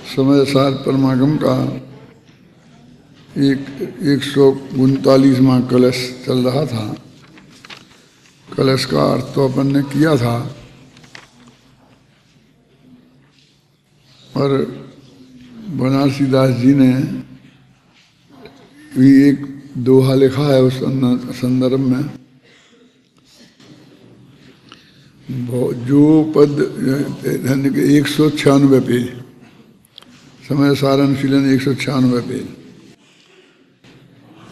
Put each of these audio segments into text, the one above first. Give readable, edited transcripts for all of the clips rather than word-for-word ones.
समय सार परमागम का 139वां कलश चल रहा था। कलश का अर्थ तो अपन ने किया था और बनारसी दास जी ने भी एक दोहा लिखा है उस संदर्भ में। जो पद 196 पेज, समय सार अनुशीलन 196 पेज।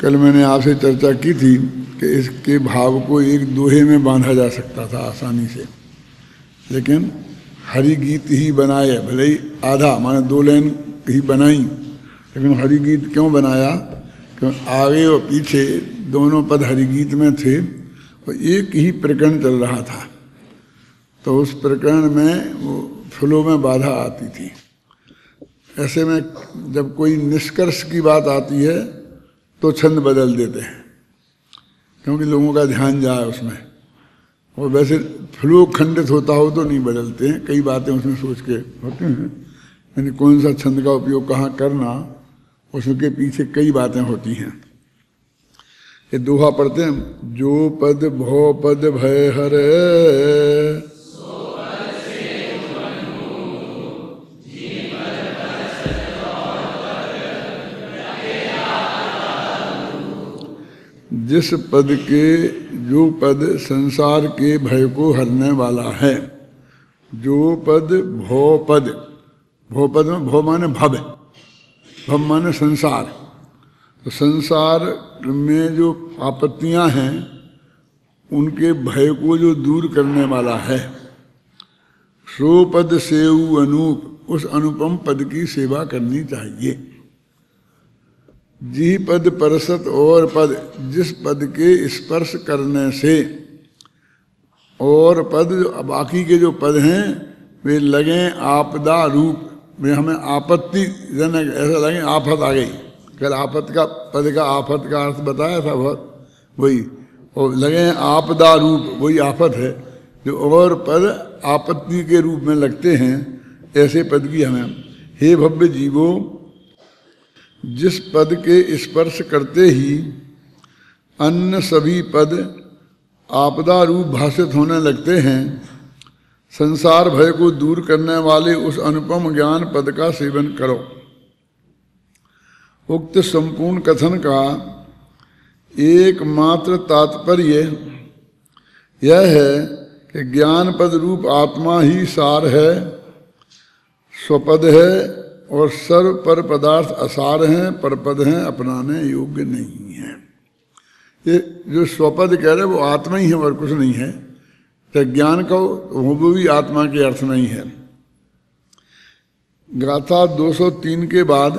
कल मैंने आपसे चर्चा की थी कि इसके भाव को एक दोहे में बांधा जा सकता था आसानी से, लेकिन हरि गीत ही बनाए, भले ही आधा माने 2 लाइन ही बनाई, लेकिन हरि गीत क्यों बनाया? क्योंकि आगे और पीछे दोनों पद हरि गीत में थे और एक ही प्रकरण चल रहा था, तो उस प्रकरण में वो फ्लो में बाधा आती थी। ऐसे में जब कोई निष्कर्ष की बात आती है तो छंद बदल देते हैं, क्योंकि लोगों का ध्यान जाए उसमें। और वैसे फ्लो खंडित होता हो तो नहीं बदलते हैं, कई बातें उसमें सोच के होती हैं, यानी कौन सा छंद का उपयोग कहाँ करना, उसके पीछे कई बातें होती हैं। ये दोहा पढ़ते हैं, जो पद भो पद भय हरे, जिस पद के जो पद संसार के भय को हरने वाला है, जो पद भो पद, भो पद में भो माने भव, भव माने संसार, तो संसार में जो आपत्तियां हैं उनके भय को जो दूर करने वाला है, सो पद सेऊ अनूप, उस अनुपम पद की सेवा करनी चाहिए। जी पद परसत और पद, जिस पद के स्पर्श करने से और पद, बाकी के जो पद हैं वे लगे आपदा रूप में, हमें आपत्ति जनक ऐसा लगे आफत आ गई। कल आफत का पद का आफत का अर्थ बताया था बहुत, वही, और लगे आपदा रूप, वही आफत है। जो और पद आपत्ति के रूप में लगते हैं, ऐसे पद की हमें, हे भव्य जीवो, जिस पद के स्पर्श करते ही अन्य सभी पद आपदा रूप भाषित होने लगते हैं, संसार भय को दूर करने वाले उस अनुपम ज्ञान पद का सेवन करो। उक्त संपूर्ण कथन का एकमात्र तात्पर्य यह है कि ज्ञान पद रूप आत्मा ही सार है, स्वपद है, और सर्व पर पदार्थ असार हैं, परपद हैं, अपनाने योग्य नहीं है। ये जो स्वपद कह रहे वो आत्मा ही है और कुछ नहीं है। तो ज्ञान का वो भी आत्मा के अर्थ में ही है। गाथा 203 के बाद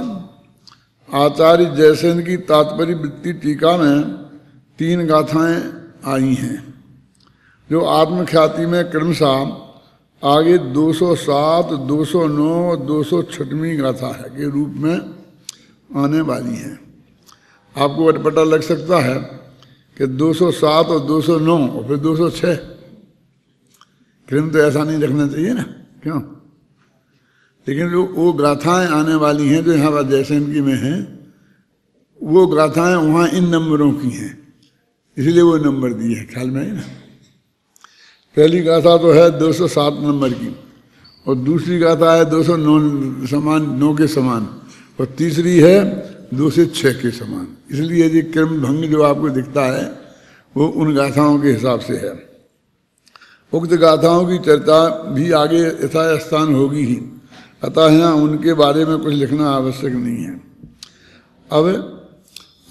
आचार्य जयसेन की तात्पर्य वृत्ति टीका में 3 गाथाएं आई हैं, जो आत्मख्याति में क्रमशः आगे 207, 209, 206वीं गाथा है के रूप में आने वाली है। आपको पता लग सकता है कि 207 और 209 और फिर 206, क्रम तो ऐसा नहीं रखना चाहिए ना, क्यों? लेकिन जो वो गाथाएं आने वाली हैं जो यहाँ जयसेन की में हैं, वो गाथाएं वहाँ इन नंबरों की हैं, इसलिए वो नंबर दिए हैं, ख्याल में है ना। पहली गाथा तो है 207 नंबर की, और दूसरी गाथा है 209 समान, 9 के समान, और तीसरी है 2 से 6 के समान। इसलिए ये क्रम भंग जो आपको दिखता है वो उन गाथाओं के हिसाब से है। उक्त गाथाओं की चर्चा भी आगे यथास्थान होगी ही, अतः यहाँ उनके बारे में कुछ लिखना आवश्यक नहीं है। अब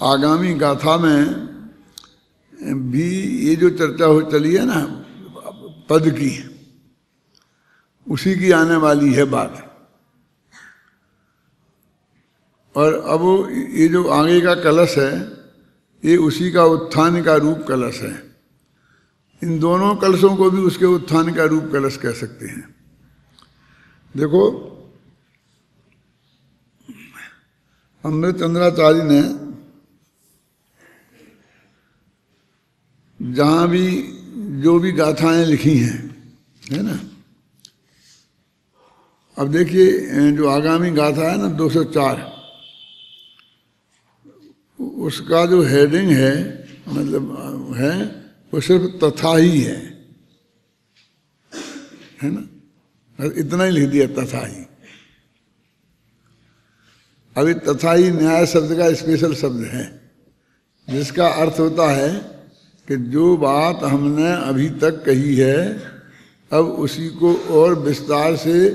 आगामी गाथा में भी ये जो चर्चा हो चली है ना पद की, उसी की आने वाली है बात। और अब ये जो आगे का कलश है ये उसी का उत्थान का रूप कलश है। इन दोनों कलशों को भी उसके उत्थान का रूप कलश कह सकते हैं। देखो, अमृतचंद्राचार्य ने जहाँ भी जो भी गाथाएं लिखी हैं, है ना, अब देखिए जो आगामी गाथा है ना 204, उसका जो हेडिंग है मतलब है वो सिर्फ तथा ही है ना, इतना ही लिख दिया तथा ही। अभी तथा ही न्याय शब्द का स्पेशल शब्द है, जिसका अर्थ होता है कि जो बात हमने अभी तक कही है अब उसी को और विस्तार से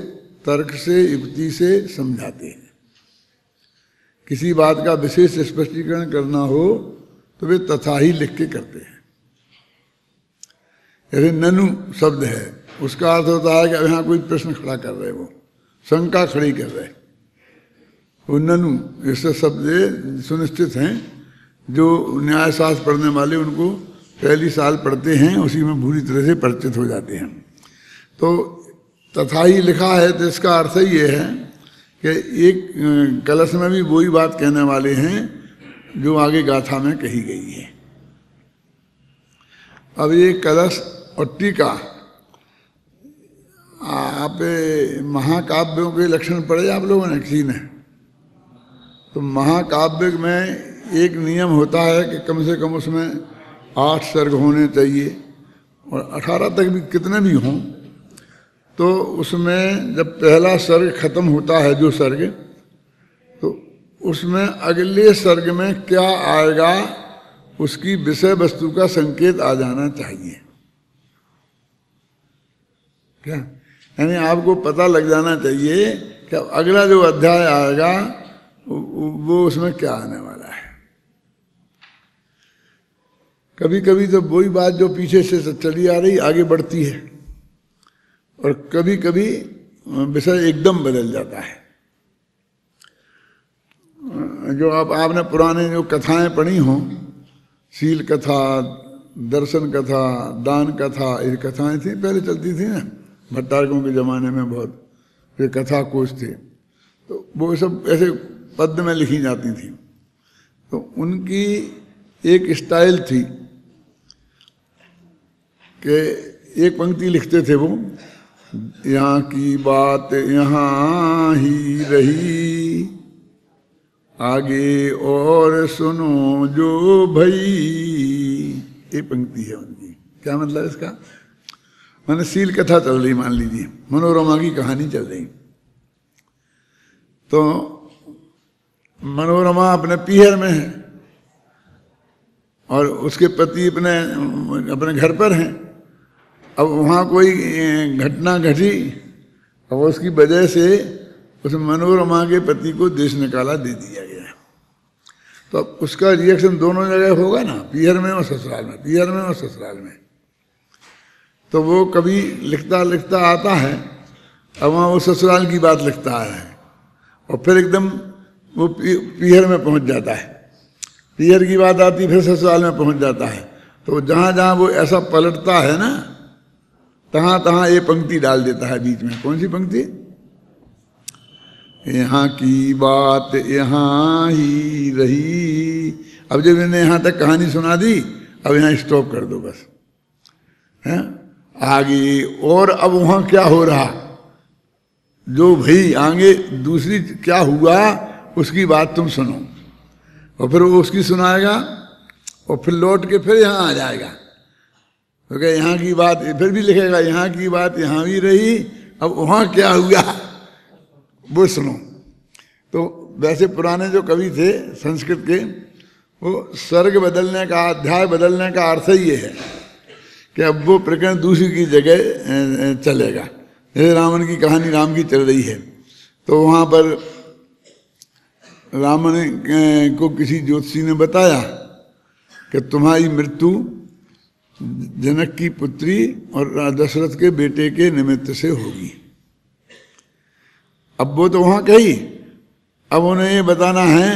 तर्क से युक्ति से समझाते हैं। किसी बात का विशेष स्पष्टीकरण करना हो तो वे तथा ही लिख के करते हैं। जैसे ननु शब्द है, उसका अर्थ होता है कि अब यहाँ कोई प्रश्न खड़ा कर रहे, वो शंका खड़ी कर रहे, वो ननु ऐसे शब्द सुनिश्चित हैं। जो न्याय शास्त्र पढ़ने वाले उनको पहली साल पढ़ते हैं, उसी में पूरी तरह से परिचित हो जाते हैं। तो तथा ही लिखा है तो इसका अर्थ ये है कि एक कलश में भी वही बात कहने वाले हैं जो आगे गाथा में कही गई है। अब ये कलश और टीका, आप महाकाव्यों के लक्षण पढ़े आप लोगों ने किसी ने? तो महाकाव्य में एक नियम होता है कि कम से कम उसमें 8 सर्ग होने चाहिए, और 18 तक भी कितने भी हों। तो उसमें जब पहला सर्ग खत्म होता है जो सर्ग, तो उसमें अगले सर्ग में क्या आएगा उसकी विषय वस्तु का संकेत आ जाना चाहिए। क्या यानी आपको पता लग जाना चाहिए कि अगला जो अध्याय आएगा वो उसमें क्या आने वाला है। कभी कभी तो वही बात जो पीछे से चली आ रही आगे बढ़ती है, और कभी कभी विषय एकदम बदल जाता है। जो आपने पुराने जो कथाएं पढ़ी हों, शील कथा, दर्शन कथा, दान कथा, ये कथाएं थी पहले चलती थी ना, भट्टारकों के ज़माने में बहुत ये कथा कोश थे, तो वो सब ऐसे पद्य में लिखी जाती थी। तो उनकी एक स्टाइल थी कि एक पंक्ति लिखते थे वो, यहाँ की बात यहाँ ही रही, आगे और सुनो जो भई। ये पंक्ति है उनकी। क्या मतलब इसका? माने शील कथा चल रही, मान लीजिए मनोरमा की कहानी चल रही, तो मनोरमा अपने पीहर में है और उसके पति अपने घर पर हैं। अब वहाँ कोई घटना घटी और उसकी वजह से उस मनोरमा के पति को देश निकाला दे दिया गया। तो अब उसका रिएक्शन दोनों जगह होगा ना, पीहर में और ससुराल में, पीहर में और ससुराल में। तो वो कभी लिखता लिखता आता है, अब वहाँ वो ससुराल की बात लिखता है और फिर एकदम वो पीहर में पहुँच जाता है, पीहर की बात आती फिर ससुराल में पहुँच जाता है। तो जहाँ जहाँ वो ऐसा पलटता है ना, तहाँ तहाँ ये पंक्ति डाल देता है बीच में। कौन सी पंक्ति? यहाँ की बात यहाँ ही रही। अब जब इन्हें यहाँ तक कहानी सुना दी, अब यहाँ स्टॉप कर दो बस, है आगे। और अब वहाँ क्या हो रहा, जो भाई आगे दूसरी क्या हुआ उसकी बात तुम सुनो, और फिर वो उसकी सुनाएगा और फिर लौट के फिर यहाँ आ जाएगा, क्योंकि यहाँ की बात फिर भी लिखेगा, यहाँ की बात यहाँ भी रही, अब वहाँ क्या हुआ वो सुनो। तो वैसे पुराने जो कवि थे संस्कृत के, वो सर्ग बदलने का, अध्याय बदलने का अर्थ ही ये है कि अब वो प्रकरण दूसरी की जगह चलेगा। जैसे रावण की कहानी राम की चल रही है, तो वहाँ पर रावण को किसी ज्योतिषी ने बताया कि तुम्हारी मृत्यु जनक की पुत्री और दशरथ के बेटे के निमित्त से होगी। अब वो तो वहाँ कही, अब उन्हें ये बताना है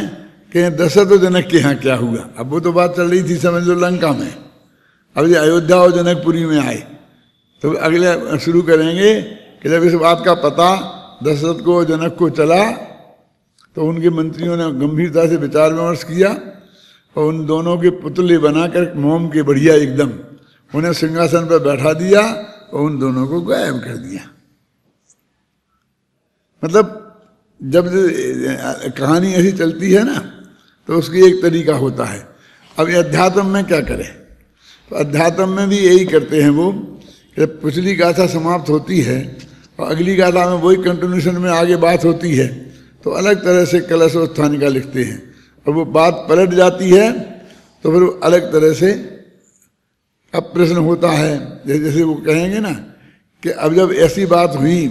कि दशरथ और जनक के यहाँ क्या हुआ। अब वो तो बात चल रही थी समझ लो लंका में, अब ये अयोध्या और जनकपुरी में आए, तो अगले शुरू करेंगे कि जब इस बात का पता दशरथ को और जनक को चला, तो उनके मंत्रियों ने गंभीरता से विचार विमर्श किया और उन दोनों के पुतले बनाकर मोम के बढ़िया एकदम उन्हें सिंहासन पर बैठा दिया और उन दोनों को गायब कर दिया। मतलब जब कहानी ऐसी चलती है ना तो उसकी एक तरीका होता है। अब ये अध्यात्म में क्या करें, तो अध्यात्म में भी यही करते हैं वो, जब पिछली गाथा समाप्त होती है और अगली गाथा में वही कंटिन्यूशन में आगे बात होती है तो अलग तरह से कलशोत्थानिका लिखते हैं, और वो बात पलट जाती है तो फिर अलग तरह से अब प्रश्न होता है। जैसे वो कहेंगे ना कि अब जब ऐसी बात हुई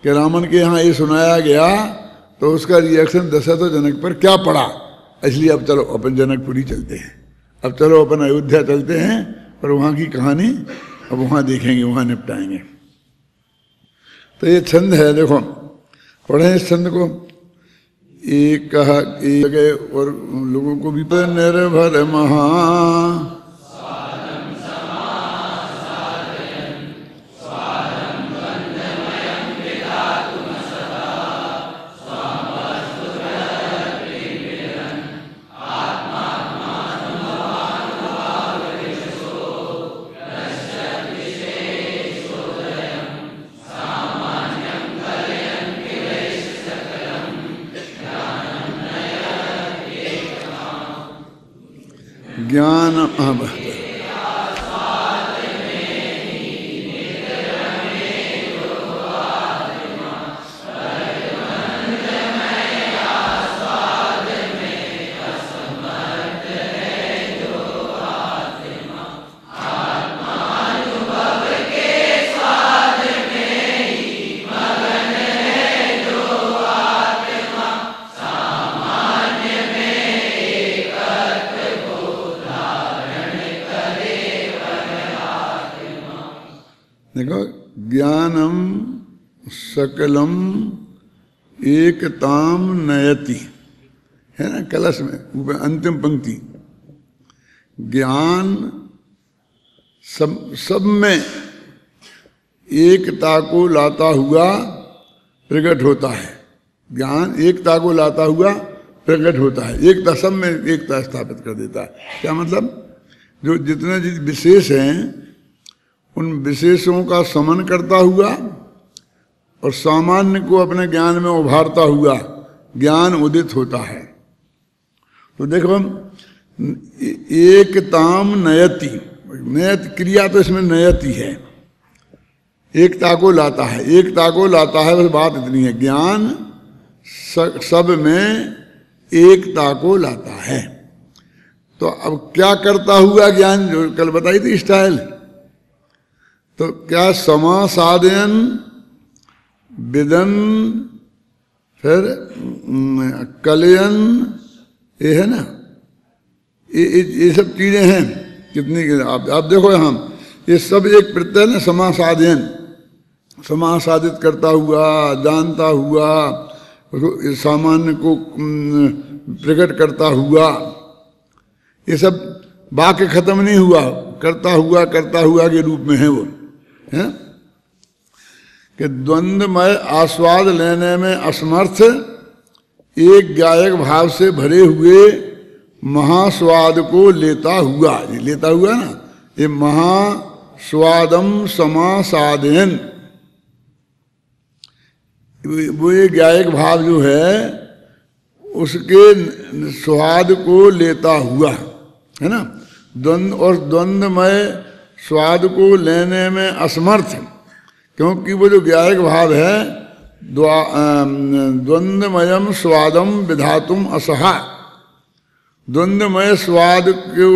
कि रावण के यहाँ ये सुनाया गया तो उसका रिएक्शन दशरथ और जनक पर क्या पड़ा, इसलिए अब चलो अपन जनकपुरी चलते हैं, अब चलो अपन अयोध्या चलते हैं और वहाँ की कहानी अब वहाँ देखेंगे, वहाँ निपटाएंगे। तो ये छंद है, देखो पढ़ें इस छंद को। एक कहा एक जगह और लोगों को भी निर्भर महा ज्ञान देखो, ज्ञानम सकलम एकताम नयति है ना कलश में ऊपर अंतिम पंक्ति। ज्ञान सब में एकता को लाता हुआ प्रकट होता है। ज्ञान एकता को लाता हुआ प्रकट होता है, एकता सब में एकता स्थापित कर देता है। क्या मतलब, जो जितने विशेष हैं उन विशेषों का समन करता हुआ और सामान्य को अपने ज्ञान में उभारता हुआ ज्ञान उदित होता है। तो देखो, एकताम नयति, नयत क्रिया तो इसमें नयति है, एकता को लाता है, एकता को लाता है, बस बात इतनी है। ज्ञान सब में एकता को लाता है। तो अब क्या करता हुआ ज्ञान, जो कल बताई थी स्टाइल, तो क्या समासादयन विदन फिर कलयन, ये है ना, ये सब चीजें हैं कितनी। आप देखो यहाँ ये सब एक प्रत्यय ना, समासादयन, समासादित करता हुआ, जानता हुआ, सामान्य को प्रकट करता हुआ, ये सब वाक्य खत्म नहीं हुआ, करता हुआ के रूप में है वो, है कि द्वंद्वमय आस्वाद लेने में असमर्थ एक गायक भाव से भरे हुए महास्वाद को लेता हुआ, ये लेता हुआ ना, ये महास्वादम समासादयन, वो ये गायक भाव जो है उसके स्वाद को लेता हुआ, है ना। द्वंद्वमय स्वाद को लेने में असमर्थ, क्योंकि वो जो गायक भाव है द्वंद्वमयम स्वादम विधातुम असहा, द्वंद्वमय स्वाद को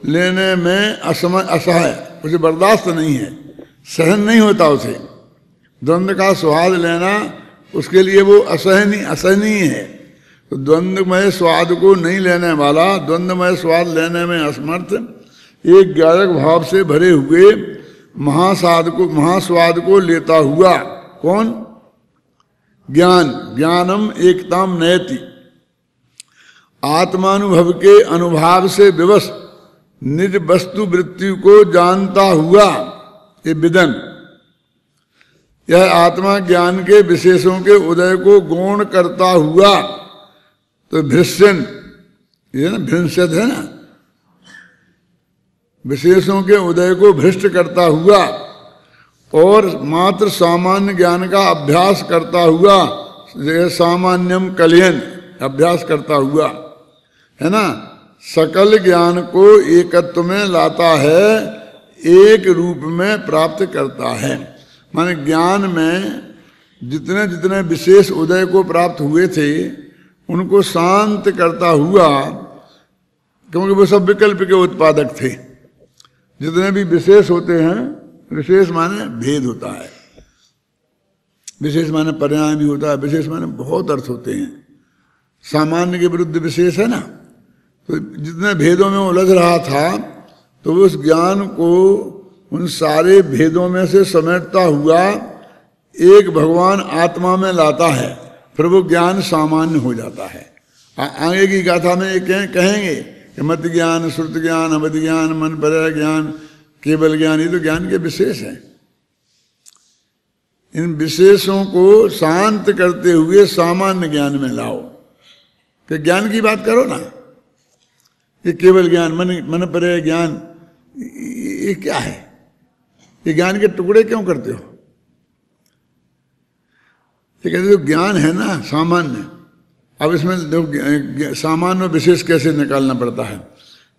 लेने में असहाय, उसे बर्दाश्त नहीं है, सहन नहीं होता उसे। द्वंद्व का स्वाद लेना उसके लिए वो असहनीय है। तो द्वंद्वमय स्वाद को नहीं लेने वाला, द्वंद्वमय स्वाद लेने में असमर्थ एक गायक भाव से भरे हुए महास्वाद को लेता हुआ कौन? ज्ञान। ज्ञानम एकताम नयति, आत्मानुभव के अनुभाव से विवश निज वस्तु वृत्ति को जानता हुआ ये विदन, यह आत्मा ज्ञान के विशेषों के उदय को गौण करता हुआ, तो भृष्यन, ये ना भृंशद है ना, विशेषों के उदय को भ्रष्ट करता हुआ और मात्र सामान्य ज्ञान का अभ्यास करता हुआ, सामान्यम कलयन, अभ्यास करता हुआ, है ना, सकल ज्ञान को एकत्व में लाता है, एक रूप में प्राप्त करता है। माने ज्ञान में जितने जितने विशेष उदय को प्राप्त हुए थे उनको शांत करता हुआ, क्योंकि वो सब विकल्प के उत्पादक थे। जितने भी विशेष होते हैं, विशेष माने भेद होता है, विशेष माने पर्याय भी होता है, विशेष माने बहुत अर्थ होते हैं। सामान्य के विरुद्ध विशेष है ना, तो जितने भेदों में उलझ रहा था तो उस ज्ञान को उन सारे भेदों में से समेटता हुआ एक भगवान आत्मा में लाता है, फिर वो ज्ञान सामान्य हो जाता है। आगे की गाथा में कहेंगे कि मत ज्ञान, श्रुत ज्ञान, अवध ज्ञान, मन पर्याय ज्ञान, केवल ज्ञान, ये तो ज्ञान के विशेष हैं। इन विशेषों को शांत करते हुए सामान्य ज्ञान में लाओ। कि ज्ञान की बात करो ना, ये केवल ज्ञान, मन पर्याय ज्ञान, ये क्या है? ये ज्ञान के टुकड़े क्यों करते हो? ये कहते हो ज्ञान है ना सामान्य, अब इसमें सामान्य और विशेष कैसे निकालना पड़ता है।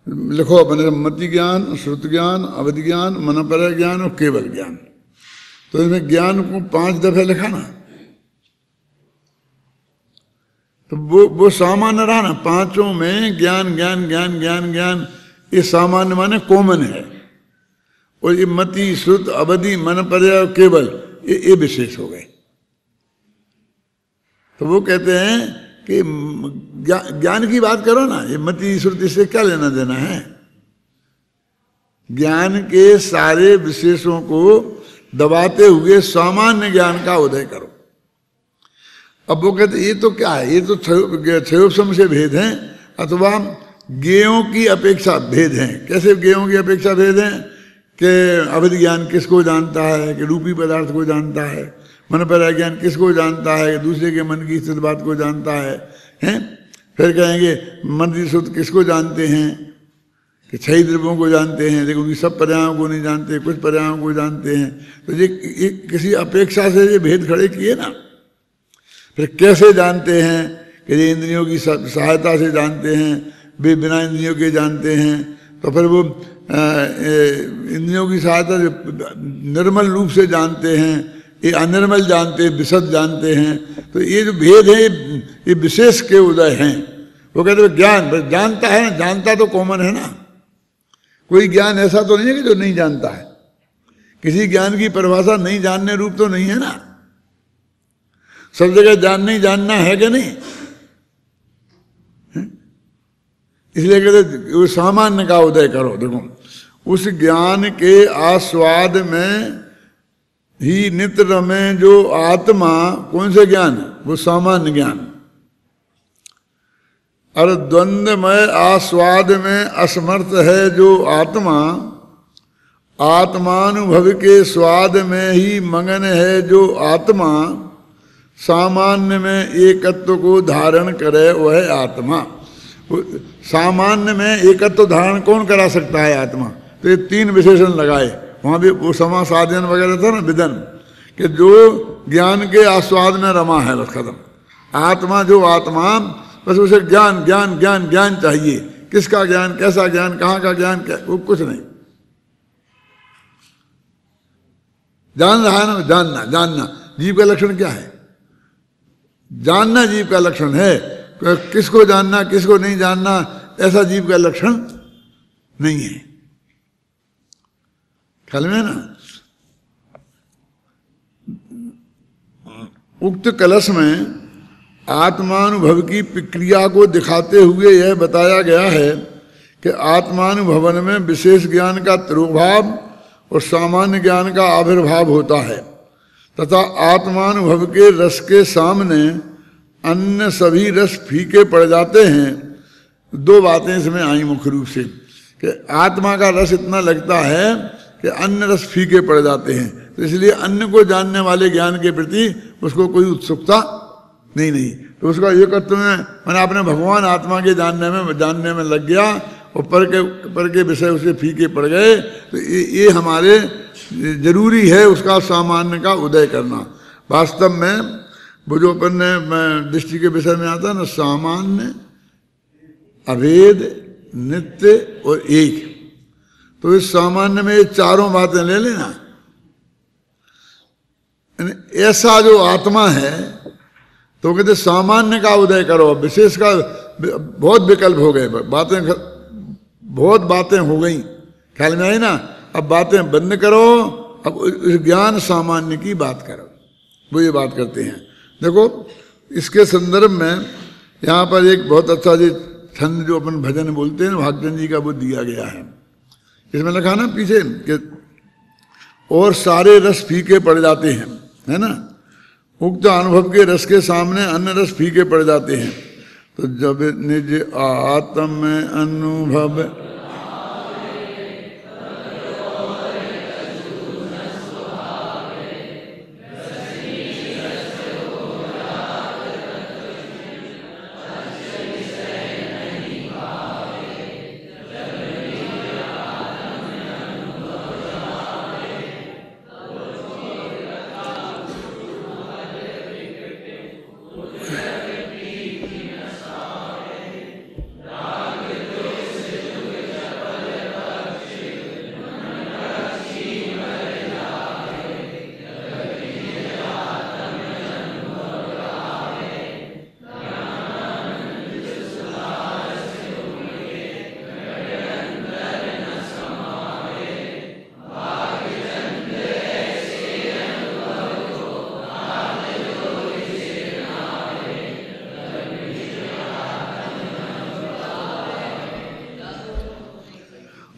लिखो अपने, मति ज्ञान, श्रुत ज्ञान, अवधि ज्ञान, मन पर्याय ज्ञान और केवल ज्ञान। तो इसमें ज्ञान को 5 दफे लिखा ना, तो वो सामान्य रहा ना। पांचों में ज्ञान ज्ञान ज्ञान ज्ञान ज्ञान, ये सामान्य माने कॉमन है। और ये मति, श्रुत, अवधि, मन पर्याय, केवल, ये विशेष हो गए। तो वो कहते हैं कि ज्ञान की बात करो ना, ये मति श्रुति से क्या लेना देना है। ज्ञान के सारे विशेषों को दबाते हुए सामान्य ज्ञान का उदय करो। अब वो कहते ये तो क्या है, ये तो क्षयोपशम से भेद हैं, अथवा ज्ञेयों की अपेक्षा भेद हैं। कैसे ज्ञेयों की अपेक्षा भेद हैं? कि अवधि ज्ञान किसको जानता है, कि रूपी पदार्थ को जानता है। मन पर्याय ज्ञान किसको जानता है, कि दूसरे के मन की स्थित बात को जानता है, हैं? फिर कहेंगे मन शुद्ध किसको जानते हैं, कि 6 द्रव्यों को जानते हैं, लेकिन उनकी सब पर्यायों को नहीं जानते, कुछ पर्यायों को जानते हैं। तो ये किसी अपेक्षा से ये भेद खड़े किए ना। फिर कैसे जानते हैं? कि ये इंद्रियों की सहायता से जानते हैं, वे बिना इंद्रियों के जानते हैं। तो फिर वो इंद्रियों की सहायता से निर्मल रूप से जानते हैं, ये अनिर्मल जानते हैं, विशद जानते हैं। तो ये जो भेद है ये विशेष के उदय हैं। वो कहते हैं ज्ञान जानता है ना, जानता तो कॉमन है ना। कोई ज्ञान ऐसा तो नहीं है कि जो नहीं जानता है। किसी ज्ञान की परिभाषा नहीं जानने रूप तो नहीं है ना। सब जगह जानना ही जानना है कि नहीं? इसलिए कहते वो सामान्य का उदय करो। देखो उस ज्ञान के आस्वाद में ही नित्य रमे जो आत्मा, कौन से ज्ञान? वो सामान्य ज्ञान। और द्वंद्वमय आस्वाद में असमर्थ है जो आत्मा, आत्मानुभव के स्वाद में ही मगन है जो आत्मा, सामान्य में एकत्व को धारण करे वह आत्मा। सामान्य में एकत्व धारण कौन करा सकता है? आत्मा। तो ये 3 विशेषण लगाए। वहाँ भी वो समासाधन वगैरह था ना, विदन, कि जो ज्ञान के आस्वाद में रमा है, बस खत्म। आत्मा जो आत्मा, बस उसे ज्ञान ज्ञान ज्ञान ज्ञान चाहिए। किसका ज्ञान, कैसा ज्ञान, कहाँ का ज्ञान, क्या, वो कुछ नहीं। जान रहा है ना, जानना। जानना जीव का लक्षण क्या है? जानना जीव का लक्षण है। किसको जानना, किसको नहीं जानना, ऐसा जीव का लक्षण नहीं है। ख्याल में ना। उक्त कलश में आत्मानुभव की प्रक्रिया को दिखाते हुए यह बताया गया है कि आत्मानुभवन में विशेष ज्ञान का तिरोभाव और सामान्य ज्ञान का आविर्भाव होता है, तथा आत्मानुभव के रस के सामने अन्य सभी रस फीके पड़ जाते हैं। 2 बातें इसमें आई मुख्य रूप से, कि आत्मा का रस इतना लगता है कि अन्य रस फीके पड़ जाते हैं। तो इसलिए अन्य को जानने वाले ज्ञान के प्रति उसको कोई उत्सुकता नहीं। तो उसका एकत्व में मैंने अपने भगवान आत्मा के जानने में लग गया, और पर के विषय उसे फीके पड़ गए। तो ये हमारे जरूरी है उसका सामान्य का उदय करना। वास्तव में वो जो अपन ने दृष्टि के विषय में आता है ना, सामान्य, अभेद, नित्य और एक, तो इस सामान्य में ये चारों बातें ले लेना। ऐसा जो आत्मा है तो कहते सामान्य का उदय करो, विशेष का बहुत विकल्प हो गए, बातें बहुत बातें हो गई, ख्याल में आई ना। अब बातें बंद करो, अब ज्ञान सामान्य की बात करो। वो ये बात करते हैं। देखो इसके संदर्भ में यहाँ पर एक बहुत अच्छा जी छंद जो अपन भजन बोलते हैं भागचंद जी का, वो दिया गया है। इसमें लिखा ना पीछे कि और सारे रस फीके पड़ जाते हैं, है ना, उक्त अनुभव के रस के सामने अन्य रस फीके पड़ जाते हैं। तो जब निज आत्म अनुभव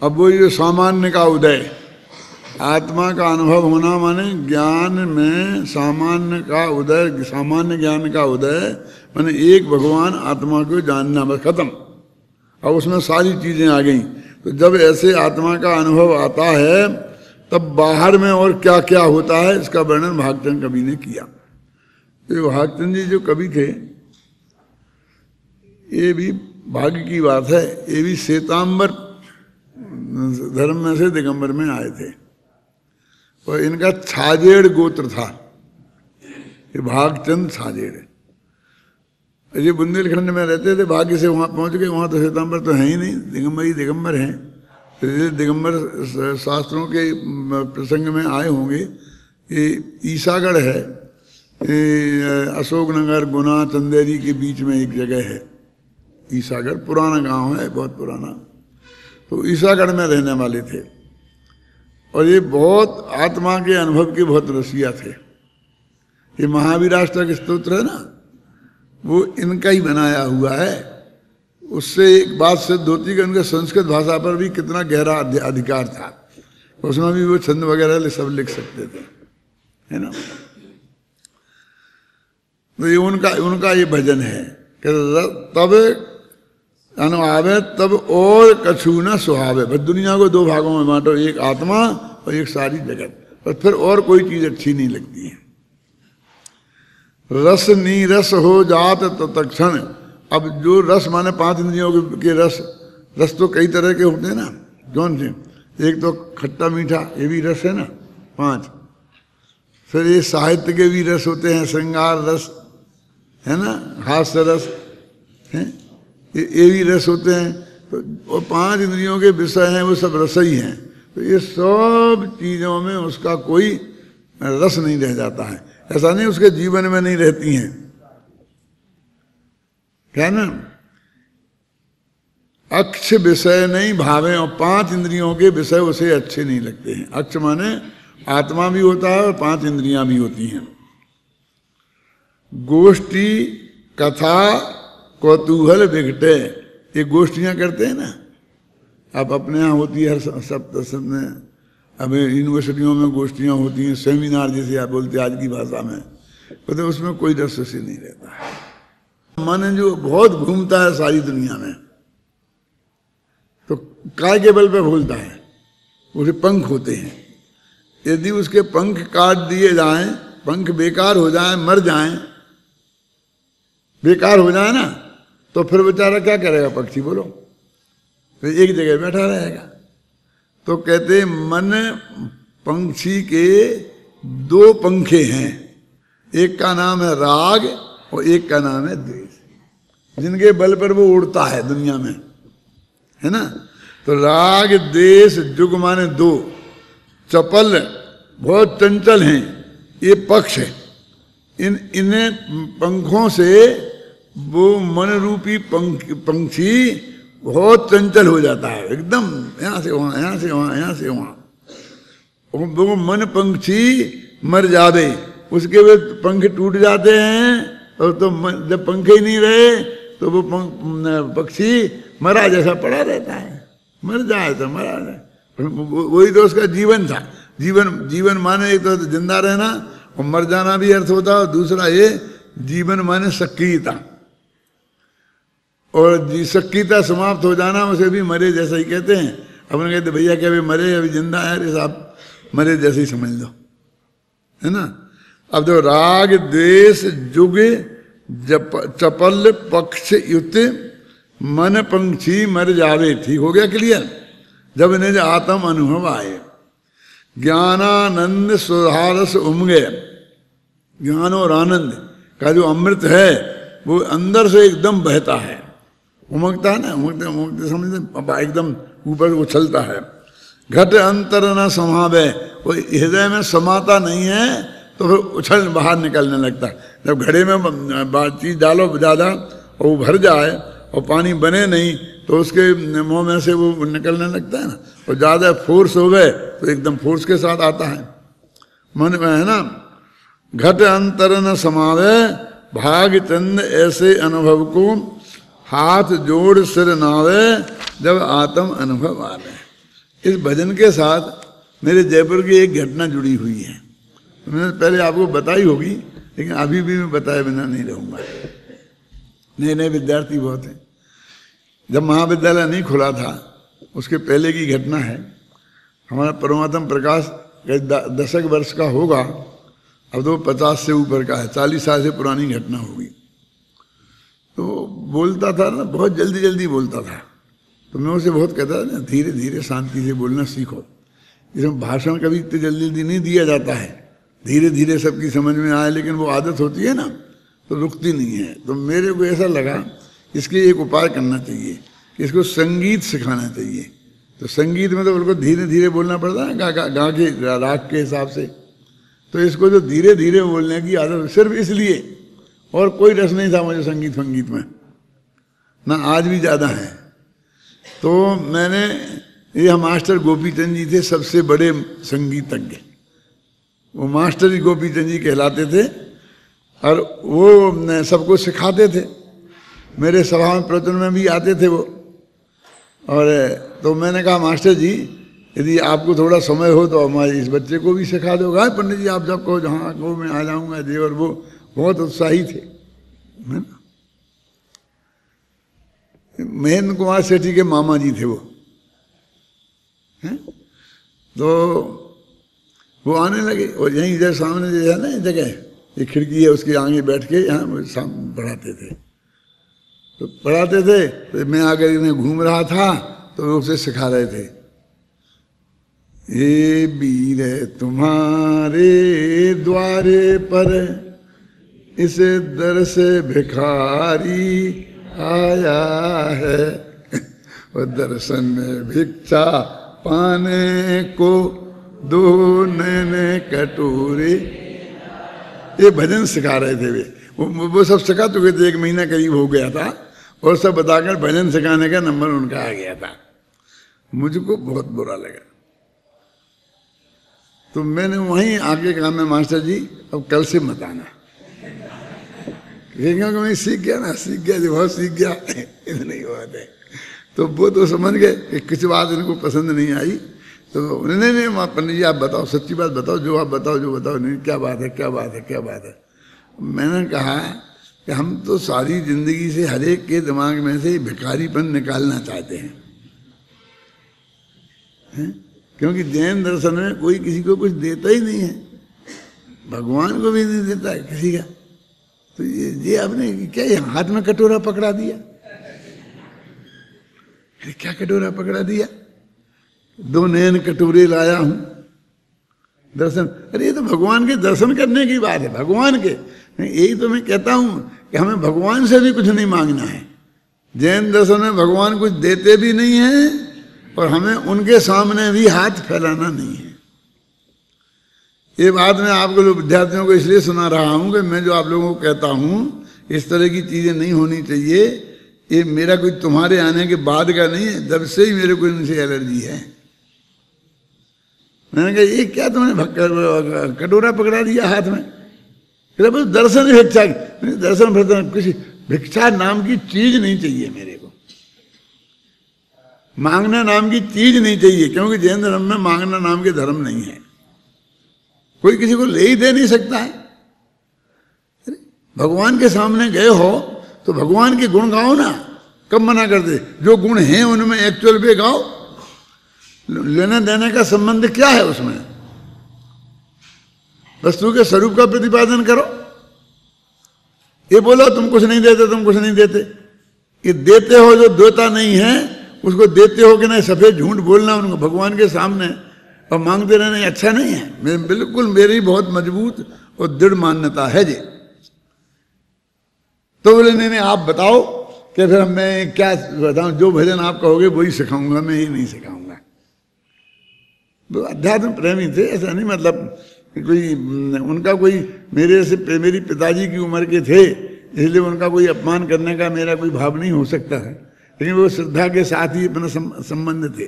अब वो ये सामान्य का उदय, आत्मा का अनुभव होना माने ज्ञान में सामान्य का उदय, सामान्य ज्ञान का उदय माने एक भगवान आत्मा को जानना, बस खत्म। अब उसमें सारी चीजें आ गई। तो जब ऐसे आत्मा का अनुभव आता है तब बाहर में और क्या क्या होता है इसका वर्णन भागचंद कवि ने किया। तो भागचंद जी जो कवि थे ये भी भाग्य की बात है, ये भी श्वेतांबर धर्म में से दिगंबर में आए थे और इनका छाजेड़ गोत्र था, ये भागचंद छाजेड़। ये बुंदेलखंड में रहते थे, भाग्य से वहां पहुंच गए। वहां तो श्वेतांबर तो है ही नहीं, दिगंबर ही दिगंबर हैं। तो दिगंबर शास्त्रों के प्रसंग में आए होंगे। ये ईसागढ़ है, ये अशोकनगर गुना चंदेरी के बीच में एक जगह है ईसागढ़, पुराना गांव है, बहुत पुराना। तो ईसागढ़ में रहने वाले थे और ये बहुत आत्मा के अनुभव के बहुत रसिया थे। ये महावीराष्टक स्तोत्र है ना, वो इनका ही बनाया हुआ है। उससे एक बात सिद्ध होती कि उनके संस्कृत भाषा पर भी कितना गहरा अधिकार था, उसमें भी वो छंद वगैरह सब लिख सकते थे, है ना। तो ये उनका ये भजन है कि तब अनुभावे तब और कछु न सुहावे। बस दुनिया को दो भागों में बांटो, एक आत्मा और एक सारी जगत, बस फिर और कोई चीज अच्छी नहीं लगती है। रस नीरस हो जात तत्क्षण। अब जो रस माने पांच इंद्रियों के रस तो कई तरह के होते हैं ना, कौन से? एक तो खट्टा मीठा, ये भी रस है ना, 5। फिर ये साहित्य के भी रस होते हैं, श्रृंगार रस है ना, हास्य रस है, ये भी रस होते हैं। तो वो 5 इंद्रियों के विषय हैं, वो सब रस ही हैं। तो ये सब चीजों में उसका कोई रस नहीं रह जाता है। ऐसा नहीं उसके जीवन में नहीं रहती हैं, क्या ना, अक्ष विषय नहीं भावे, और 5 इंद्रियों के विषय उसे अच्छे नहीं लगते हैं। अक्ष माने आत्मा भी होता है और 5 इंद्रियां भी होती हैं। गोष्ठी कथा कौतूहल विघटे, ये गोष्ठियां करते हैं ना, अब अपने यहाँ होती है हर सब में, अब यूनिवर्सिटियों में गोष्ठियां होती हैं, सेमिनार जैसे आप बोलते हैं आज की भाषा में, तो उसमें कोई रस से नहीं रहता है। मन जो बहुत घूमता है सारी दुनिया में, तो काय के बल पे भूलता है, उसके पंख होते हैं। यदि उसके पंख काट दिए जाएं, पंख बेकार हो जाएं, मर जाएं, बेकार हो जाए ना, तो फिर बेचारा क्या करेगा पक्षी, बोलो? फिर एक जगह बैठा रहेगा। तो कहते मन पंछी के दो पंखे हैं, एक का नाम है राग और एक का नाम है द्वेष, जिनके बल पर वो उड़ता है दुनिया में, है ना। तो राग द्वेष जुग माने दो, चपल बहुत चंचल हैं, ये पक्ष है। इन्हें पंखों से वो मन रूपी पंछी बहुत चंचल हो जाता है, एकदम यहां से वहां, यहां से वहां, यहां से वहां। वो मन पंछी मर जावे, उसके वे पंख टूट जाते हैं, और तो जब पंखे ही नहीं रहे तो वो पक्षी मरा जैसा पड़ा रहता है, मर जाए तो मरा जाए। वही तो उसका जीवन था। जीवन माने एक तो जिंदा रहना, और मर जाना भी अर्थ होता है, और दूसरा ये जीवन माने सक्रियता, और सक्रियता समाप्त हो जाना उसे भी मरे जैसा ही कहते हैं। अपन कहते भैया क्या अभी मरे, अभी जिंदा है, अरे साहब मरे जैसे ही समझ लो, है ना। अब जो राग द्वेष जुग चपल पक्ष युत मन पंछी मर जावे, ठीक हो गया क्लियर। जब निज आत्म अनुभव आए, ज्ञानानंद सुधारस उमगे, ज्ञान और आनंद का जो अमृत है वो अंदर से एकदम बहता है, उमगता है ना, उमगते उमगते समझते एकदम ऊपर उछलता है। घट अंतर न समावे, वो हृदय में समाता नहीं है तो फिर उछल बाहर निकलने लगता है। जब घड़े में चीज डालो ज़्यादा और वो भर जाए और पानी बने नहीं तो उसके मुंह में से वो निकलने लगता है ना, और ज़्यादा फोर्स हो गए तो एकदम फोर्स के साथ आता है मन में, है ना। घट अंतर न समावे भाग चंद ऐसे अनुभव को हाथ जोड़ सिर नावे, जब आत्म अनुभव आवे। इस भजन के साथ मेरे जयपुर की एक घटना जुड़ी हुई है, मैंने पहले आपको बताई होगी, लेकिन अभी भी मैं बताए बिना नहीं रहूँगा। नए नए विद्यार्थी बहुत हैं। जब महाविद्यालय नहीं खुला था उसके पहले की घटना है। हमारा परमात्म प्रकाश 10 वर्ष का होगा, अब तो 50 से ऊपर का है, 40 साल से पुरानी घटना होगी। तो बोलता था ना, बहुत जल्दी जल्दी बोलता था, तो मैं उसे बहुत कहता था ना, धीरे धीरे शांति से बोलना सीखो। इसमें भाषण कभी इतनी जल्दी जल्दी नहीं दिया जाता है, धीरे धीरे सबकी समझ में आए, लेकिन वो आदत होती है ना तो रुकती नहीं है। तो मेरे को ऐसा लगा इसके एक उपाय करना चाहिए कि इसको संगीत सिखाना चाहिए। तो संगीत में तो बिल्कुल धीरे धीरे बोलना पड़ता है, गा के राग के हिसाब से। तो इसको जो धीरे धीरे बोलने की आदत, सिर्फ इसलिए, और कोई रस नहीं था मुझे संगीत फंगीत में, ना आज भी ज़्यादा है। तो मैंने, ये मास्टर गोपीचंद जी थे सबसे बड़े संगीतज्ञ, वो मास्टर ही गोपीचंद जी कहलाते थे, और वो सबको सिखाते थे। मेरे सभा में प्रवचन में भी आते थे वो। और तो मैंने कहा मास्टर जी यदि आपको थोड़ा समय हो तो हमारे इस बच्चे को भी सिखा दो। कहा पंडित जी आप जब कहो जहाँ कहो मैं आ जाऊँगा जी। और वो बहुत उत्साही थे, है ना। महेंद्र कुमार सेठी के मामा जी थे वो, हैं। तो वो आने लगे, और यहीं इधर सामने जो है ना जगह, ये खिड़की है उसके आगे बैठ के यहाँ पढ़ाते थे। तो पढ़ाते थे तो मैं आकर इन्हें घूम रहा था तो वो उसे सिखा रहे थे। ये वीर तुम्हारे द्वारे पर इस दर से भिखारी आया है, और दर्शन में भिक्षा पाने को दो नैने कटोरे। ये भजन सिखा रहे थे वे। वो सब सिखा चुके थे, 1 महीना करीब हो गया था, और सब बताकर भजन सिखाने का नंबर उनका आ गया था। मुझको बहुत बुरा लगा। तो मैंने वहीं आके कहा मैं मास्टर जी अब कल से मत आना, क्योंकि मैं सीख गया ना, सीख गया जी, बहुत सीख गया इतनी बात है। तो वो तो समझ गए कि कुछ बात इनको पसंद नहीं आई। तो नहीं पंडित जी आप बताओ, सच्ची बात बताओ, जो आप बताओ, जो बताओ। नहीं क्या बात है, क्या बात है, क्या बात है। मैंने कहा कि हम तो सारी जिंदगी से हर एक के दिमाग में से भिखारीपन निकालना चाहते हैं, क्योंकि जैन दर्शन में कोई किसी को कुछ देता ही नहीं है, भगवान को भी नहीं देता है किसी का। तो ये आपने क्या हाथ में कटोरा पकड़ा दिया? क्या कटोरा पकड़ा दिया? 2 नैन कटोरे लाया हूं, दर्शन, अरे ये तो भगवान के दर्शन करने की बात है, भगवान के। यही तो मैं कहता हूं कि हमें भगवान से भी कुछ नहीं मांगना है। जैन दर्शन में भगवान कुछ देते भी नहीं है और हमें उनके सामने भी हाथ फैलाना नहीं है। ये बात मैं आपको लोग विद्यार्थियों को इसलिए सुना रहा हूं कि मैं जो आप लोगों को कहता हूं इस तरह की चीजें नहीं होनी चाहिए। ये मेरा कोई तुम्हारे आने के बाद का नहीं है, जब से ही मेरे को इनसे एलर्जी है। मैंने कहा ये क्या तुमने कटोरा पकड़ा दिया हाथ में? बस दर्शन भिक्षा, दर्शन कुछ भिक्षा नाम की चीज नहीं चाहिए मेरे को, मांगना नाम की चीज नहीं चाहिए, क्योंकि जैन धर्म में मांगना नाम के धर्म नहीं है। कोई किसी को ले ही दे नहीं सकता है। भगवान के सामने गए हो तो भगवान के गुण गाओ ना, कब मना कर दे? जो गुण हैं उनमें एक्चुअल पे गाओ। लेने देने का संबंध क्या है उसमें? वस्तु के स्वरूप का प्रतिपादन करो। ये बोलो तुम कुछ नहीं देते, तुम कुछ नहीं देते। ये देते हो जो देता नहीं है उसको देते हो कि नहीं, सफेद झूठ बोलना उनको भगवान के सामने और मांगते रहना अच्छा नहीं है। बिल्कुल मेरी बहुत मजबूत और दृढ़ मान्यता है जी। तो बोले नहीं आप बताओ कि फिर मैं क्या बताऊं, जो भजन आप कहोगे वही सिखाऊंगा, मैं ये नहीं सिखाऊंगा। वो अध्यात्म प्रेमी थे, ऐसा नहीं मतलब कोई उनका कोई मेरे से मेरी पिताजी की उम्र के थे इसलिए उनका कोई अपमान करने का मेरा कोई भाव नहीं हो सकता है, लेकिन वो श्रद्धा के साथ ही अपना संबंध थे।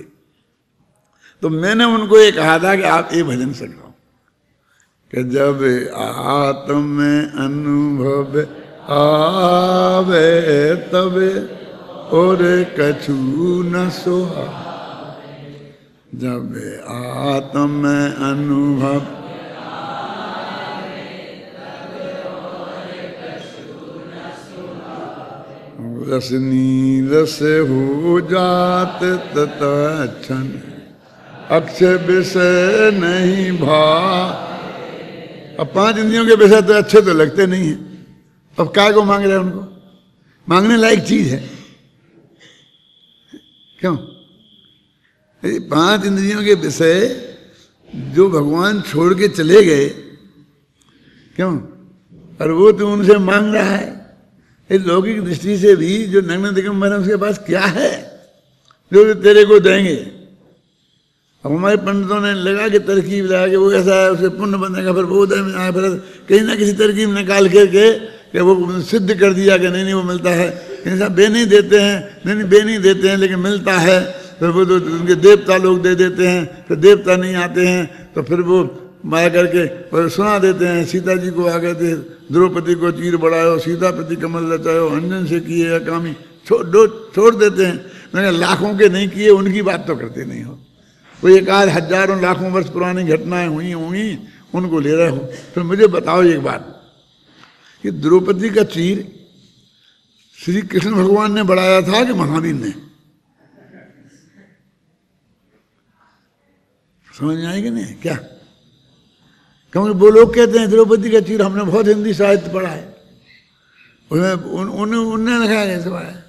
तो मैंने उनको ये कहा था कि आप ये भजन सिखाओ कि जब आत्म में अनुभव आवे तबे और कछु न सोहा, जब आत्म में अनुभव रसनी रस हो जात तथा क्षण अक्षय विषय नहीं भा। अब 5 इंद्रियों के विषय तो अच्छे तो लगते नहीं है, अब काय को मांग रहे हैं? उनको मांगने लायक चीज है क्यों? 5 इंद्रियों के विषय जो भगवान छोड़ के चले गए क्यों, और वो तो उनसे मांग रहा है। इस लौकिक दृष्टि से भी जो नग्न दिगंबर है उसके पास क्या है जो तेरे को देंगे? अब हमारे पंडितों ने लगा के तरकीब लगा के वो ऐसा है उसे पुण्य बनेगा, फिर वो उदय में आया, फिर कहीं ना किसी तरकीब निकाल के कि वो सिद्ध कर दिया कि नहीं वो मिलता है। कहीं साहब बे नहीं देते हैं, नहीं बे नहीं देते हैं लेकिन मिलता है। फिर वो तो उनके देवता लोग दे देते हैं, फिर देवता नहीं आते हैं तो फिर वो माया करके और सुना देते हैं। सीता जी को आ गए थे, द्रौपदी को चीर बढ़ायो, सीता प्रति कमल रचायो, अंजन से किए अकामी, छोड़ देते हैं। मैंने लाखों के नहीं किए उनकी बात तो करते नहीं हो। कोई एक आध हजारों लाखों वर्ष पुरानी घटनाएं हुई होंगी उनको ले रहे हो। फिर मुझे बताओ एक बात कि द्रौपदी का चीर श्री कृष्ण भगवान ने बढ़ाया था कि महावीर ने? समझ में आएगी नहीं क्या? क्योंकि वो लोग कहते हैं द्रौपदी का चीर, हमने बहुत हिंदी साहित्य पढ़ा है उसमें उनने लिखा है ऐसा है।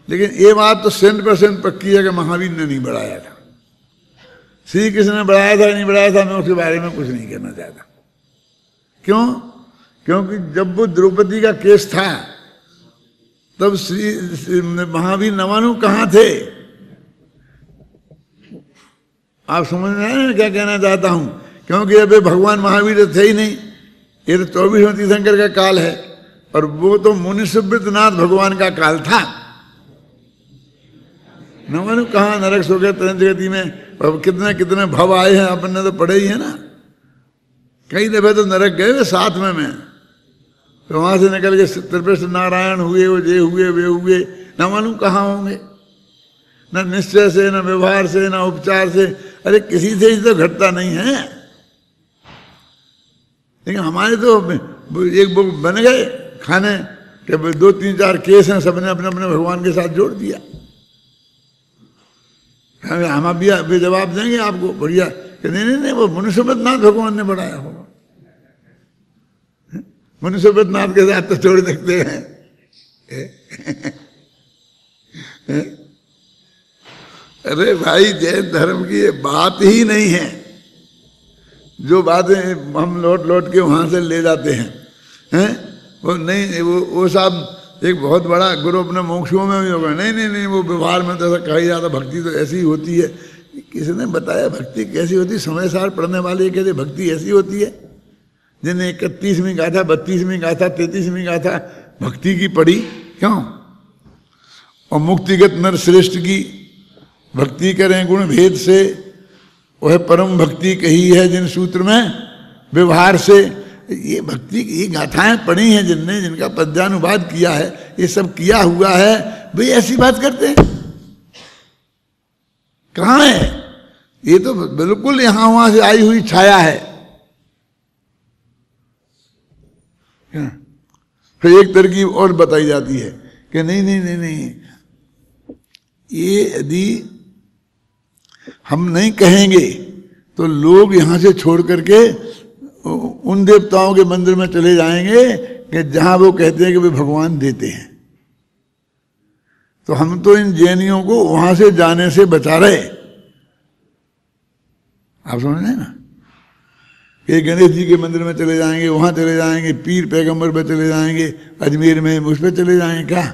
लेकिन ये बात तो 100% पक्की है कि महावीर ने नहीं बढ़ाया था। श्री कृष्ण ने बढ़ाया था नहीं बढ़ाया था मैं उसके बारे में कुछ नहीं कहना चाहता। क्यों? क्योंकि जब वो द्रौपदी का केस था तब श्री महावीर नवानु कहाँ थे? आप समझ में आए क्या कहना चाहता हूं? क्योंकि अबे भगवान महावीर थे ही नहीं, ये तो 24वें तीर्थंकर का काल है और वो तो मुनि सुब्रतनाथ भगवान का काल था। नवानु कहाँ नरक सो गए जगती में, कितने कितने भव आए हैं अपन ने तो पढ़े ही है ना। कई दफे तो नरक गए साथ में मैं, तो वहां से निकल के त्रिपृष्ठ नारायण हुए, वो जे हुए वे हुए, नवानु कहाँ होंगे? न निश्चय से, न व्यवहार से, न उपचार से, अरे किसी से ही तो घटता नहीं है। लेकिन हमारे तो एक बुक बन गए खाने के 2 3 4 केस हैं, सबने अपने अपने भगवान के साथ जोड़ दिया। हम अभी जवाब देंगे आपको बढ़िया कि नहीं नहीं नहीं वो मुनि सुब्रतनाथ भगवान ने बढ़ाया होगा। मुनि सुब्रतनाथ के साथ तो जोड़ सकते हैं। अरे भाई जैन धर्म की ये बात ही नहीं है। जो बातें हम लौट लौट के वहाँ से ले जाते हैं वो नहीं, वो साहब एक बहुत बड़ा गुरु अपने मोक्षों में भी होगा, नहीं नहीं नहीं वो व्यवहार में तो ऐसा कहा ही जाता, भक्ति तो ऐसी ही होती है। किसने बताया भक्ति कैसी होती है? समय सार पढ़ने वाले कहते भक्ति ऐसी होती है। जिन्हें 31वीं गाथा, 32वीं गाथा, 33वीं गाथा भक्ति की पढ़ी, क्यों? और मुक्तिगत नर श्रेष्ठ की भक्ति करें गुण भेद से, वह परम भक्ति कही है जिन सूत्र में व्यवहार से। ये भक्ति की गाथाएं पढ़ी हैं जिनने, जिनका पद्यानुवाद किया है, ये सब किया हुआ है, भाई ऐसी बात करते हैं? कहाँ है? ये तो बिल्कुल यहां वहां से आई हुई छाया है। फिर एक तरकीब और बताई जाती है कि नहीं नहीं नहीं नहीं, ये यदि हम नहीं कहेंगे तो लोग यहां से छोड़ करके उन देवताओं के मंदिर में चले जाएंगे कि जहां वो कहते हैं कि वे भगवान देते हैं। तो हम तो इन जैनियों को वहां से जाने से बचा रहे। आप समझ रहे हैं ना? कि गणेश जी के मंदिर में चले जाएंगे, वहां चले जाएंगे, पीर पैगंबर पे चले जाएंगे, अजमेर में उस पर चले जाएंगे, क्या?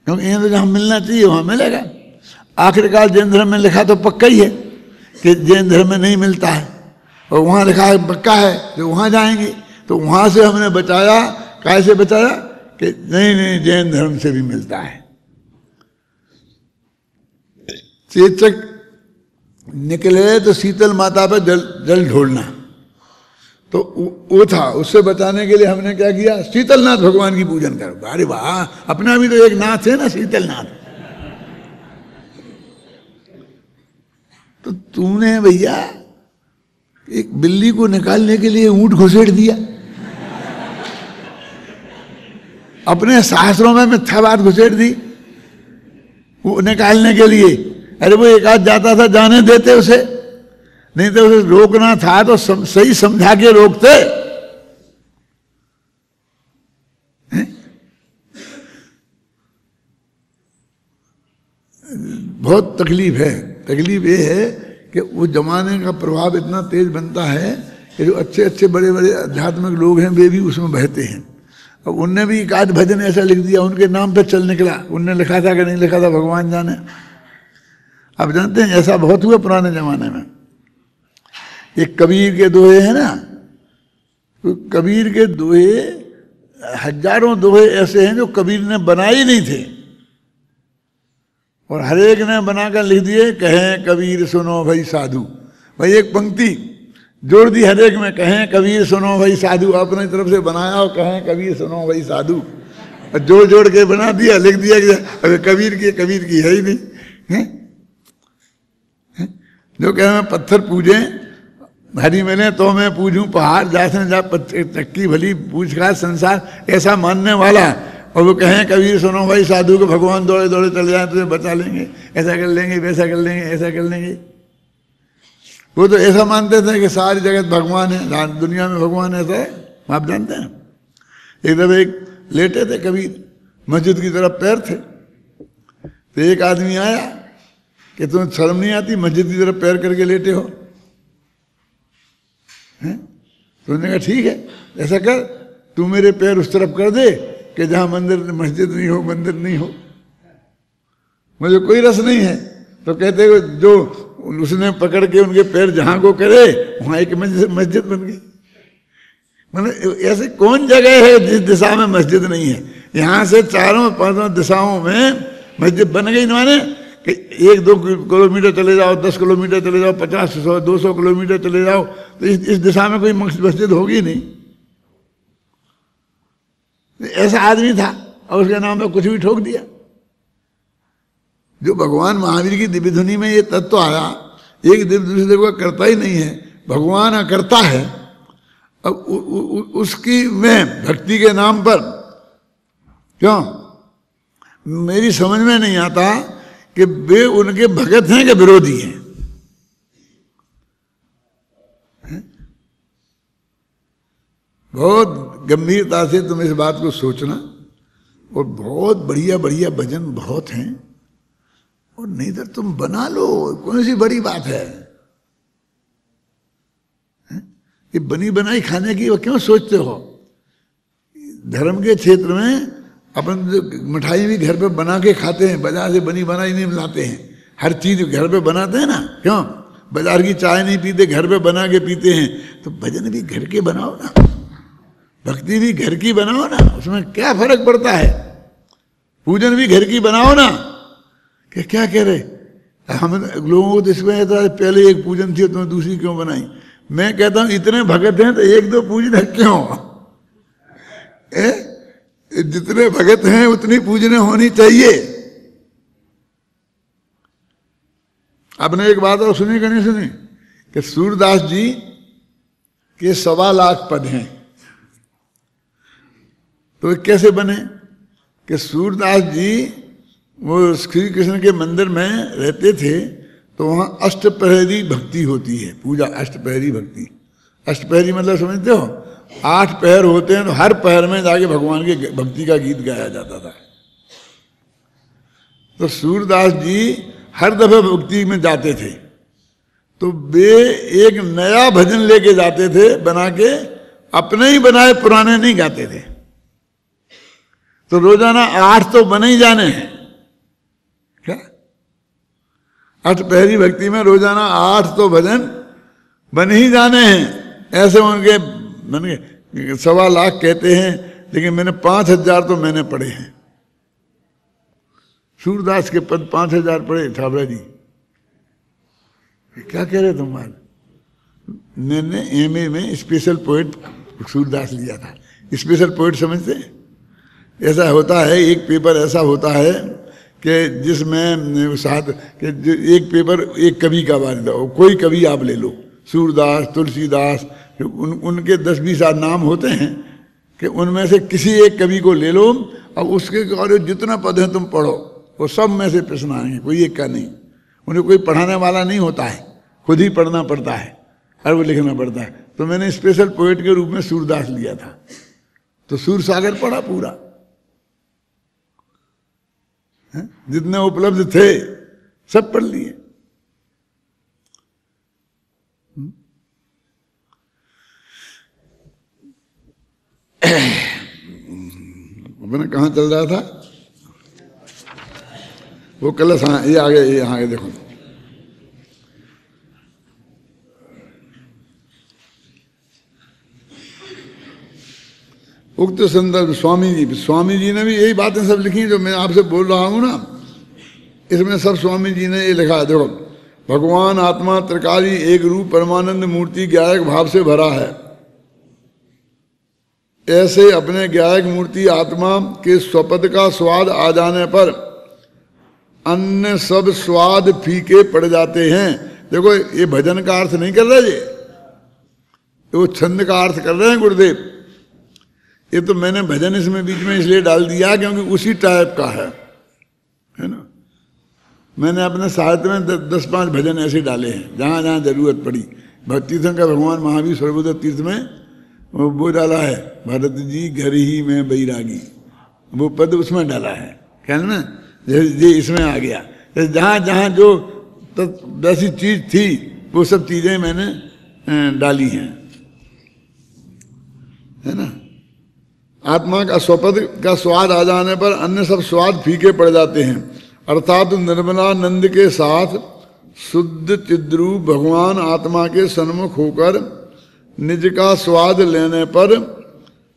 क्योंकि यहाँ तो जहाँ मिलना चाहिए वहां मिलेगा। आखिरकार जैन धर्म में लिखा तो पक्का ही है कि जैन धर्म में नहीं मिलता है, और वहां लिखा है पक्का है तो वहां जाएंगे। तो वहां से हमने बचाया, कैसे बचाया? कि नहीं नहीं जैन धर्म से भी मिलता है। चेचक निकले तो शीतल माता पर जल ढोलना, तो वो था। उससे बचाने के लिए हमने क्या किया? शीतलनाथ भगवान की पूजन करो। अरे वाह, अपना भी तो एक नाथ है ना, शीतलनाथ। तो तूने भैया एक बिल्ली को निकालने के लिए ऊंट घुसेड़ दिया, अपने शास्त्रों में मिथ्या बात घुसेड़ दी वो निकालने के लिए। अरे वो एक आध जाता था, जाने देते उसे, नहीं तो उसे रोकना था तो सही समझा के रोकते। बहुत तकलीफ है। तकलीफ ये है कि वो जमाने का प्रभाव इतना तेज बनता है कि जो अच्छे अच्छे बड़े बड़े आध्यात्मिक लोग हैं वे भी उसमें बहते हैं। अब उनने भी एक आध भजन ऐसा लिख दिया, उनके नाम पे चल निकला। उनने लिखा था कि नहीं लिखा था भगवान जाने। आप जानते हैं ऐसा बहुत हुआ पुराने जमाने में। एक कबीर के दोहे हैं ना, तो कबीर के दोहे हजारों दोहे ऐसे हैं जो कबीर ने बनाए ही नहीं थे, और हर एक ने बनाकर लिख दिए, कहें कबीर सुनो भाई साधु। भाई एक पंक्ति जोड़ दी हर एक में, कहें कबीर सुनो भाई साधु, अपनी तरफ से बनाया और कहें कबीर सुनो भाई साधु, और जोड़ जोड़ के बना दिया, लिख दिया कि अरे कबीर की है ही नहीं है? जो कह मैं पत्थर पूजे हरी मिले तो मैं पूजूं पहाड़, जासे जा चक्की भली पूछ का संसार, ऐसा मानने वाला। और वो कहें कबीर सुनो भाई साधु को भगवान दौड़े दौड़े चले जाए तुझे बचा लेंगे, ऐसा कर लेंगे, वैसा कर लेंगे, ऐसा कर लेंगे। वो तो ऐसा मानते थे कि सारी जगत भगवान है, दुनिया में भगवान ऐसा है। आप जानते हैं एक दफे एक लेटे थे कबीर, मस्जिद की तरफ पैर थे, तो एक आदमी आया कि तुम्हें शर्म नहीं आती मस्जिद की तरफ पैर करके लेटे हो? तो उन्होंने कहा ठीक है, ऐसा कर तू मेरे पैर उस तरफ कर दे कि जहां मंदिर मस्जिद नहीं हो, मंदिर नहीं हो, मुझे कोई रस नहीं है। तो कहते जो उसने पकड़ के उनके पैर जहां को करे वहां एक मस्जिद बन गई। मतलब ऐसी कौन जगह है जिस दिशा में मस्जिद नहीं है? यहां से चारों पांचों दिशाओं में मस्जिद बन गई। माने कि 1-2 किलोमीटर चले जाओ, 10 किलोमीटर चले जाओ, 50-100-200 किलोमीटर चले जाओ, तो इस दिशा में कोई मस्जिद होगी नहीं। ऐसा आदमी था और उसके नाम पे कुछ भी ठोक दिया। जो भगवान महावीर की दिव्य धुनी में ये तत्व आया, एक दिव्य दूसरे देव का करता ही नहीं है, भगवान अकर्ता है। अब उसकी में भक्ति के नाम पर क्यों मेरी समझ में नहीं आता कि वे उनके भगत हैं कि विरोधी हैं। बहुत गंभीरता से तुम इस बात को सोचना, और बहुत बढ़िया बढ़िया भजन बहुत हैं, और नहीं तो तुम बना लो, कौन सी बड़ी बात है। ये बनी बनाई खाने की वो क्यों सोचते हो? धर्म के क्षेत्र में अपन मिठाई भी घर पे बना के खाते हैं, बाजार से बनी बनाई नहीं लाते हैं। हर चीज घर पे बनाते हैं ना, क्यों? बाजार की चाय नहीं पीते, घर पे बना के पीते हैं। तो भजन भी घर के बनाओ ना, भक्ति भी घर की बनाओ ना, उसमें क्या फर्क पड़ता है? पूजन भी घर की बनाओ ना। क्या कह रहे हम लोगों को तो इसमें था पहले एक पूजन थी, तुम्हें दूसरी क्यों बनाई? मैं कहता हूं इतने भगत हैं तो एक दो पूजन क्यों? जितने भगत हैं उतनी पूजने होनी चाहिए। आपने एक बात और सुनी कि नहीं सुनी कि सूरदास जी के 1.25 लाख पद हैं। तो कैसे बने कि सूरदास जी वो श्री कृष्ण के मंदिर में रहते थे, तो वहां अष्टप्रहरी भक्ति होती है, पूजा अष्टप्रहरी भक्ति। अष्टप्रहरी मतलब समझते हो? 8 पहर होते हैं, तो हर पहर में जाके भगवान के भक्ति का गीत गाया जाता था। तो सूरदास जी हर दफे भक्ति में जाते थे, तो वे एक नया भजन लेके जाते थे बना के, अपने ही बनाए पुराने नहीं गाते थे। तो रोजाना 8 तो बने ही जाने हैं। क्या अष्टप्रहरी भक्ति में रोजाना 8 तो भजन बन ही जाने हैं। ऐसे उनके मन के 1.25 लाख कहते हैं, लेकिन मैंने 5000 तो मैंने पढ़े हैं। सूरदास के पद 5000 पढ़े ठाबरा जी। क्या कह रहे तुम्हारे? मैंने एमए में स्पेशल पोएट सूरदास लिया था। स्पेशल पोएट समझते हैं? ऐसा होता है, एक पेपर ऐसा होता है कि जिसमें साथ कि एक पेपर एक कवि का बारे दो, कोई कवि आप ले लो, सूरदास, तुलसीदास, उनके 10-20 नाम होते हैं कि उनमें से किसी एक कवि को ले लो, अब उसके और जितना पद है तुम पढ़ो, वो सब में से प्रश्न आएंगे, कोई एक का नहीं। उन्हें कोई पढ़ाने वाला नहीं होता है, खुद ही पढ़ना पड़ता है और वो लिखना पड़ता है। तो मैंने स्पेशल पोएट के रूप में सूरदास लिया था, तो सूर सागर पढ़ा पूरा, जितने उपलब्ध थे सब पढ़ लिए। मैंने कहाँ चल रहा था? वो कलश, हाँ ये आ गया, ये आ गया, देखो। उक्त संदर्भ स्वामी जी ने भी यही बातें सब लिखी जो मैं आपसे बोल रहा हूं ना, इसमें सब स्वामी जी ने ये लिखा है। देखो, भगवान आत्मा त्रिकाली एक रूप परमानंद मूर्ति ज्ञायक भाव से भरा है। ऐसे अपने ज्ञायक मूर्ति आत्मा के स्वपद का स्वाद आ जाने पर अन्य सब स्वाद फीके पड़ जाते हैं। देखो, ये भजन का अर्थ नहीं कर रहे, ये वो छंद का अर्थ कर रहे हैं गुरुदेव। ये तो मैंने भजन इसमें बीच में इसलिए डाल दिया क्योंकि उसी टाइप का है ना। मैंने अपने साहित्य में 10-5 भजन ऐसे डाले हैं जहाँ जहाँ जरूरत पड़ी। भक्ति संघ का भगवान महावीर सर्वोदय तीर्थ में वो डाला है, भरत जी घर ही में बैरागी, वो पद उसमें डाला है। क्या ना, ये इसमें आ गया। जहाँ जहाँ जो वैसी चीज थी वो सब चीजें मैंने डाली हैं, है ना। आत्मा का स्वपद का स्वाद आ जाने पर अन्य सब स्वाद फीके पड़ जाते हैं। अर्थात निर्मलानंद के साथ शुद्ध चिद्रूप भगवान आत्मा के सन्मुख होकर निज का स्वाद लेने पर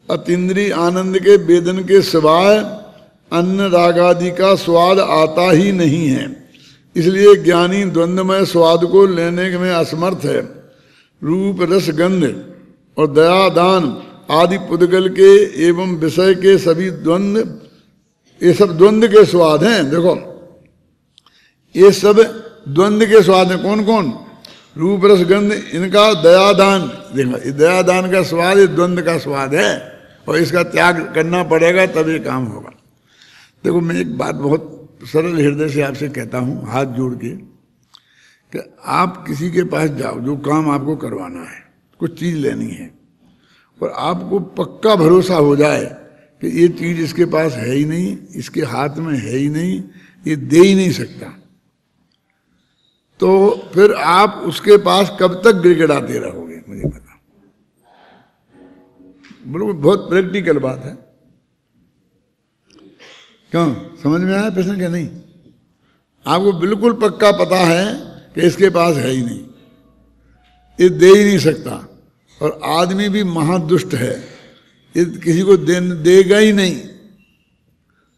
अतीन्द्रिय आनंद के वेदन के सिवाय अन्य रागादि का स्वाद आता ही नहीं है। इसलिए ज्ञानी द्वंद्वमय स्वाद को लेने में असमर्थ है। रूप रस गंध और दया दान आदि पुद्गल के एवं विषय के सभी द्वंद्व, ये सब द्वंद्व के स्वाद हैं। देखो, ये सब द्वंद्व के स्वाद हैं। कौन कौन? रूप रस गंध, इनका दयादान। देखो, ये दयादान का स्वाद ये द्वंद्व का स्वाद है, और इसका त्याग करना पड़ेगा तब ये काम होगा। देखो, मैं एक बात बहुत सरल हृदय से आपसे कहता हूँ, हाथ जोड़ के, कि आप किसी के पास जाओ, जो काम आपको करवाना है, कुछ चीज लेनी है, और आपको पक्का भरोसा हो जाए कि ये चीज इसके पास है ही नहीं, इसके हाथ में है ही नहीं, ये दे ही नहीं सकता, तो फिर आप उसके पास कब तक गिड़गिड़ाते रहोगे? मुझे पता। बिल्कुल बहुत प्रैक्टिकल बात है। क्यों, समझ में आया प्रश्न क्या? नहीं, आपको बिल्कुल पक्का पता है कि इसके पास है ही नहीं, ये दे ही नहीं सकता, और आदमी भी महादुष्ट है, ये किसी को देगा ही नहीं,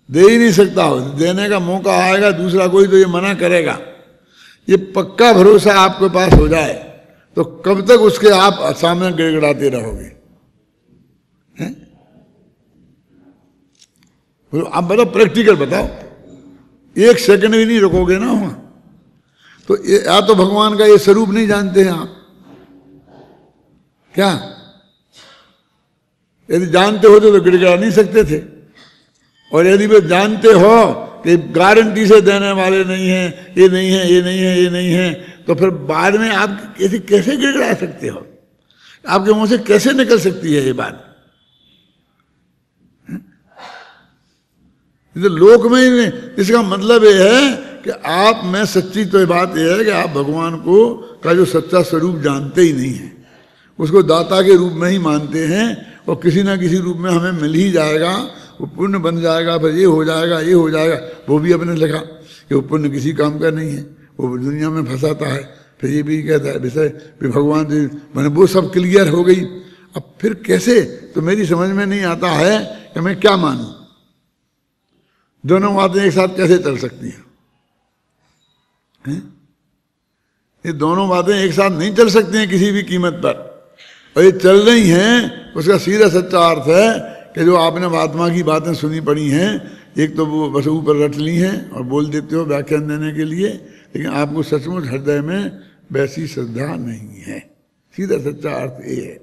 दे ही नहीं सकता हो। देने का मौका आएगा दूसरा कोई तो ये मना करेगा। ये पक्का भरोसा आपके पास हो जाए तो कब तक उसके आप सामने गिड़गिड़ाते रहोगे? हैं? आप बताओ, प्रैक्टिकल बताओ, एक सेकंड भी नहीं रुकोगे ना वहां। तो या तो भगवान का ये स्वरूप नहीं जानते हैं आप क्या? यदि जानते होते तो गिड़गिड़ा नहीं सकते थे, और यदि वे जानते हो कि गारंटी से देने वाले नहीं हैं, ये नहीं है, ये नहीं है, ये नहीं है, तो फिर बाद में आप कैसे गिड़गिड़ा सकते हो? आपके मुंह से कैसे निकल सकती है ये बात? तो लोक में ही, इसका मतलब ये है कि आप में सच्ची तो ये बात यह है कि आप भगवान को का जो सच्चा स्वरूप जानते ही नहीं है, उसको दाता के रूप में ही मानते हैं, और किसी ना किसी रूप में हमें मिल ही जाएगा, वो पुण्य बन जाएगा, फिर ये हो जाएगा, ये हो जाएगा। वो भी अपने लिखा कि वो पुण्य किसी काम का नहीं है, वो दुनिया में फंसाता है। फिर ये भी कहता है विषय फिर भगवान जी, मैंने वो सब क्लियर हो गई, अब फिर कैसे? तो मेरी समझ में नहीं आता है कि मैं क्या मानूं। दोनों बातें एक साथ कैसे चल सकती हैं? ये दोनों बातें एक साथ नहीं चल सकती हैं किसी भी कीमत पर, और ये चल रही हैं। उसका सीधा सच्चा अर्थ है कि जो आपने महात्मा की बातें सुनी पड़ी हैं, एक तो वो बस ऊपर रट ली हैं और बोल देते हो व्याख्यान देने के लिए, लेकिन आपको सचमुच हृदय में वैसी श्रद्धा नहीं है। सीधा सच्चा अर्थ ये है,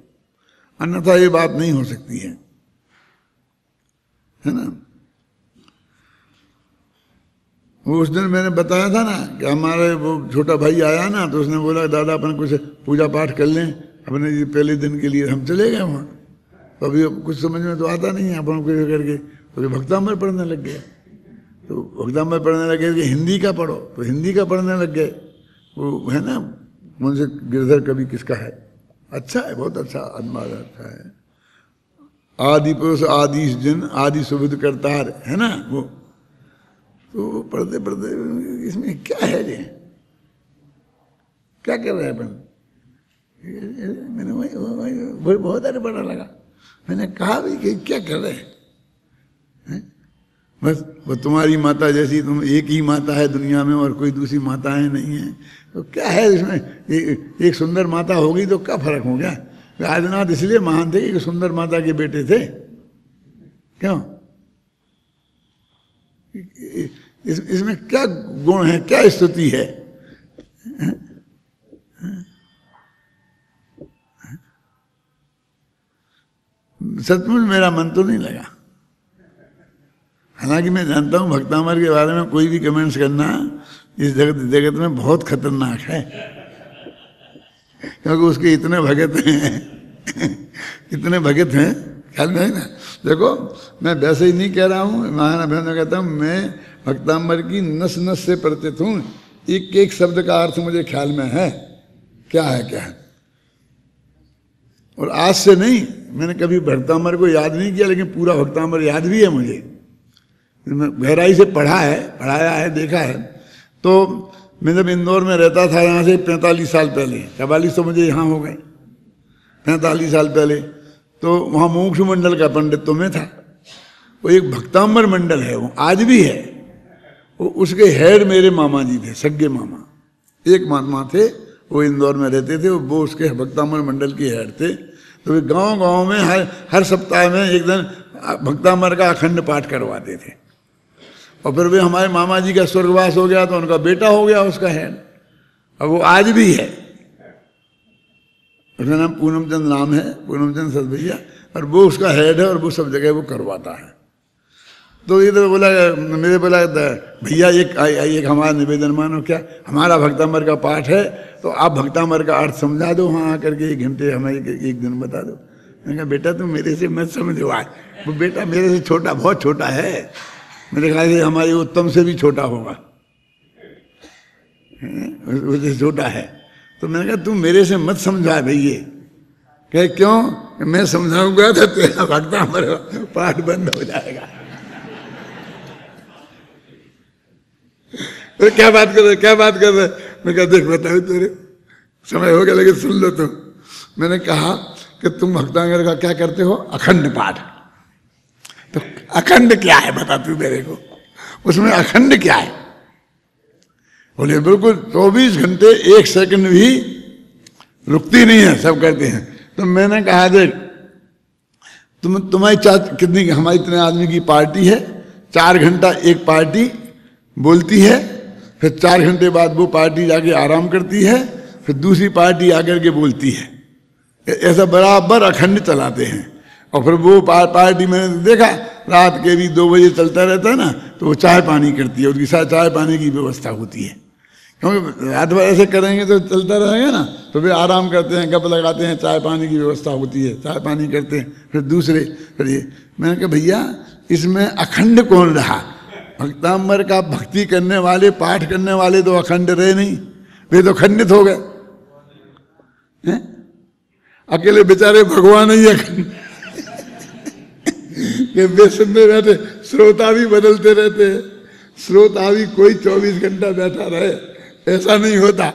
अन्यथा ये बात नहीं हो सकती है ना? वो उस दिन मैंने बताया था ना कि हमारे वो छोटा भाई आया ना, तो उसने बोला दादा अपन कुछ पूजा पाठ कर लें अपने ये पहले दिन के लिए। हम चले गए वहाँ, तो अभी कुछ समझ में तो आता नहीं है अपन को करके, तो भक्तामृत पढ़ने लग गए। तो भक्तामृत पढ़ने लगे कि हिंदी का पढ़ो, तो हिंदी का पढ़ने लग गए। वो है ना, मुझसे गिरधर कवि किसका है, अच्छा है, बहुत अच्छा अनुवाद, अच्छा है। आदि पुरुष आदिश जन आदि सुबुध करतार, है ना वो। तो पढ़ते पढ़ते इसमें क्या है ये, क्या कर रहे हैं अपन? मैंने वही बहुत अरे बड़ा लगा। मैंने कहा भी कि क्या कर रहे हैं? बस वो तुम्हारी माता जैसी, तुम एक ही माता है दुनिया में और कोई दूसरी माताएं नहीं है, तो क्या है इसमें? एक सुंदर माता होगी तो क्या फर्क हो गया? आदिनाथ इसलिए महान थे कि सुंदर माता के बेटे थे। क्यों? इसमें क्या गुण है, क्या स्तुति है? सचमुच मेरा मन तो नहीं लगा। हालांकि मैं जानता हूं भक्तामर के बारे में कोई भी कमेंट्स करना इस जगत में बहुत खतरनाक है, क्योंकि उसके इतने भगत हैं इतने भगत हैं, ख्याल में है ना। देखो मैं वैसे ही नहीं कह रहा हूँ, महाराज बहनों कहता हूँ, मैं भक्तांबर की नस नस से परिचित हूँ, एक एक शब्द का अर्थ मुझे ख्याल में है, क्या है क्या है। और आज से नहीं, मैंने कभी भक्तांबर को याद नहीं किया, लेकिन पूरा भक्तांबर याद भी है मुझे। मैं गहराई से पढ़ा है, पढ़ाया है, देखा है। तो मैं जब इंदौर में रहता था, यहाँ से 45 साल पहले, 44 तो मुझे यहाँ हो गए, 45 साल पहले, तो वहाँ मोक्ष मंडल का पंडित तो मैं था। वो एक भक्तांबर मंडल है, वो आज भी है। वो उसके हेड मेरे मामा जी थे, सगे मामा, एक मामा थे, वो इंदौर में रहते थे, वो उसके भक्तांबर मंडल के हेड थे। तो वे गांव-गांव में हर सप्ताह में एक दिन भक्तांबर का अखंड पाठ करवाते थे। और फिर वे हमारे मामा जी का स्वर्गवास हो गया तो उनका बेटा हो गया उसका हेड, और वो आज भी है। उसका नाम पूनमचंद नाम है, पूनमचंद सत भैया, और वो उसका हेड है और वो सब जगह वो करवाता है। तो ये तो बोला, मेरे बोला भैया एक हमारा निवेदन मानो, क्या हमारा भक्तांबर का पाठ है तो आप भक्तांबर का अर्थ समझा दो, वहाँ आकर के 1 घंटे हमें एक दिन बता दो। मैंने कहा बेटा तुम मेरे से मत समझो, आज वो बेटा मेरे से छोटा, बहुत छोटा है, मेरे ख्याल से हमारे उत्तम से भी छोटा होगा, उससे छोटा है। तो मैंने कहा तुम मेरे से मत समझा भैया। कहे क्यों? मैं समझाऊंगा तो तेरा भक्तामर पाठ बंद हो जाएगा। तो क्या बात कर रहे, क्या बात कर रहे? मैं कहा देख बताओ तेरे समय हो गया लेकिन सुन लो तुम। मैंने कहा कि तुम भक्तांगर का क्या करते हो? अखंड पाठ। तो अखंड क्या है बता तू मेरे को, उसमें अखंड क्या है? बोले बिल्कुल 24 घंटे 1 सेकंड भी रुकती नहीं है, सब करते हैं। तो मैंने कहा देख तुम्हारी कितनी, हमारी इतने आदमी की पार्टी है, 4 घंटा एक पार्टी बोलती है, फिर 4 घंटे बाद वो पार्टी जाके आराम करती है, फिर दूसरी पार्टी आकर के बोलती है। ऐसा बराबर अखंड चलाते हैं। और फिर वो पार्टी मैंने देखा रात के भी 2 बजे चलता रहता है ना, तो वो चाय पानी करती है, उसके साथ चाय पानी की व्यवस्था होती है। क्योंकि रात भर ऐसे करेंगे तो चलता रहेगा ना, तो वे आराम करते हैं, गप लगाते हैं, चाय पानी की व्यवस्था होती है, चाय पानी करते हैं। फिर दूसरे फिर ये मैंने कहा भैया इसमें अखंड कौन रहा? भक्तांबर का भक्ति करने वाले, पाठ करने वाले तो अखंड रहे नहीं, वे तो खंडित हो गए। अकेले बेचारे भगवान ही अखंड कि वे सुनने बैठे, श्रोता भी बदलते रहते हैं। श्रोता भी कोई 24 घंटा बैठा रहे ऐसा नहीं होता,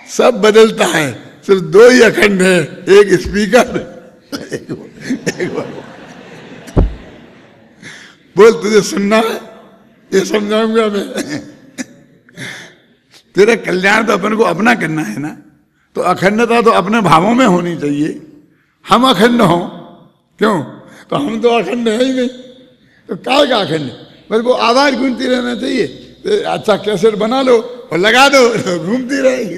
सब बदलता है। सिर्फ 2 ही अखंड है, एक स्पीकर एक बोल तुझे सुनना है ये समझाऊंगा मैं। तेरा कल्याण तो अपन को अपना करना है ना, तो अखंडता तो अपने भावों में होनी चाहिए। हम अखंड हों क्यों? तो हम तो अखंड है ही नहीं, तो काय का अखंड? बस वो आवाज गूंजती रहना चाहिए। तो अच्छा कैसेट बना लो और लगा दो, घूमती रहेगी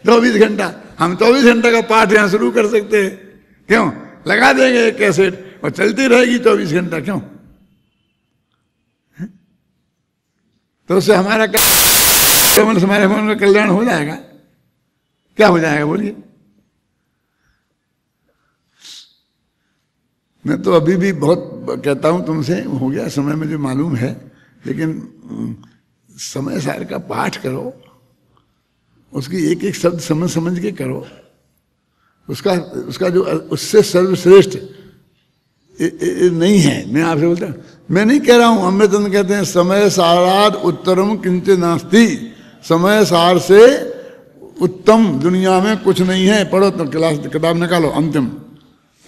24 घंटा। हम 24 घंटा का पाठ यहाँ शुरू कर सकते हैं, क्यों? लगा देंगे एक कैसेट और चलती रहेगी 24 घंटा, क्यों? तो उससे हमारा हमारे मन का कल्याण हो जाएगा। क्या हो जाएगा बोलिए? मैं तो अभी भी बहुत कहता हूं तुमसे, हो गया समय मुझे मालूम है, लेकिन समय सार का पाठ करो, उसकी एक एक शब्द समझ समझ के करो, उसका जो उससे सर्वश्रेष्ठ नहीं है। मैं आपसे बोलता हूं, मैं नहीं कह रहा हूं, अमृतचंद कहते हैं समय साराद उत्तरम किंचित नास्ति, समय सार से उत्तम दुनिया में कुछ नहीं है। पढ़ो तो क्लास किताब निकालो,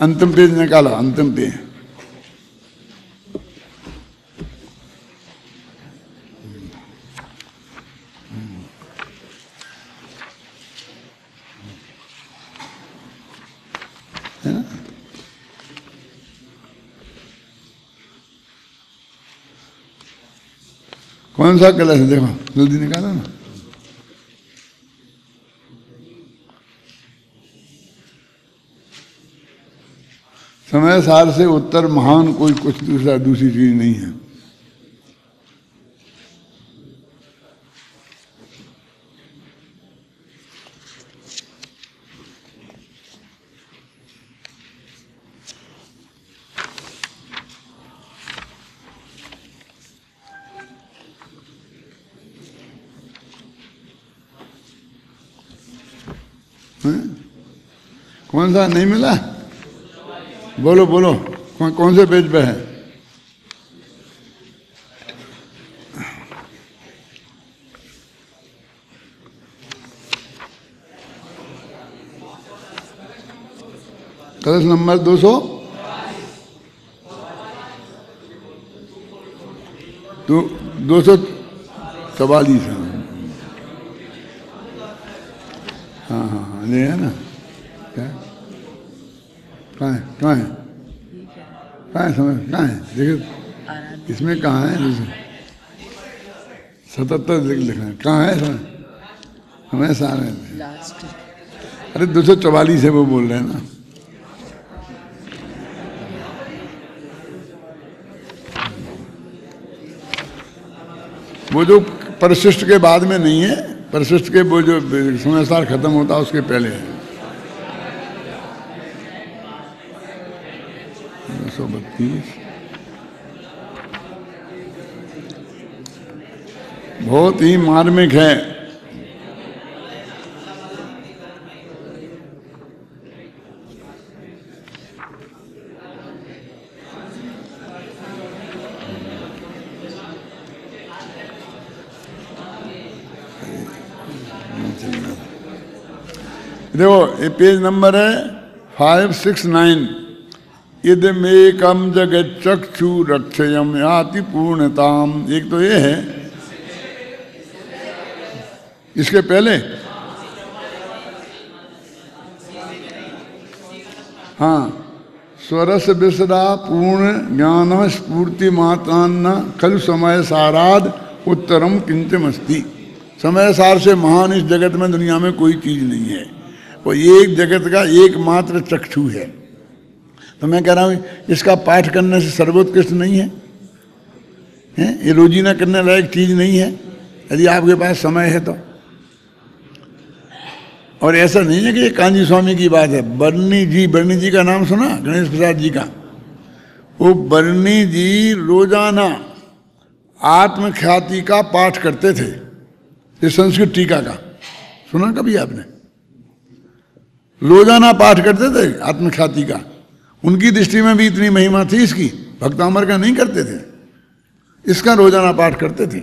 अंतिम पेज निकालो, अंतिम पेज। है ना? कौन सा कलश है देखो, जल्दी निकालो ना। समय सार से उत्तर महान कोई कुछ दूसरी चीज नहीं है। कौन सा नहीं मिला? बोलो बोलो, कौन से पेज पे है? कलश नंबर 200 244 है। हाँ हाँ हाँ ये है ना? क्या कहाँ है? कहाँ है? कहाँ है समय? कहाँ है देखो, इसमें कहाँ है? 77 लिखना है। कहाँ है समय? समय सामने अरे 244 है, वो बोल रहे हैं ना। वो जो परिशिष्ट के बाद में नहीं है, परिशिष्ट के वो जो समय सार खत्म होता है उसके पहले है। 232 बहुत ही मार्मिक है। देखो ये पेज नंबर है 569। इदमेकम जगत चक्षु रक्षयम याति पूर्णताम। एक तो ये है, इसके पहले हाँ, स्वरस विसरा पूर्ण ज्ञान स्फूर्ति मात्रान्न खलु समय साराद उत्तरम किंचमस्ति। समय सार से महान इस जगत में, दुनिया में कोई चीज नहीं है। वो एक जगत का एकमात्र चक्षु है। तो मैं कह रहा हूं इसका पाठ करने से सर्वोत्कृष्ट नहीं है, ये रोजीना करने लायक चीज नहीं है यदि आपके पास समय है तो। और ऐसा नहीं है कि ये कांजी स्वामी की बात है। बर्नी जी का नाम सुना, गणेश प्रसाद जी का? वो बर्नी जी रोजाना आत्मख्याति का पाठ करते थे। ये संस्कृत टीका का सुना कभी आपने? रोजाना पाठ करते थे आत्मख्याति का। उनकी दृष्टि में भी इतनी महिमा थी इसकी, भक्तामर का नहीं करते थे, इसका रोजाना पाठ करते थे।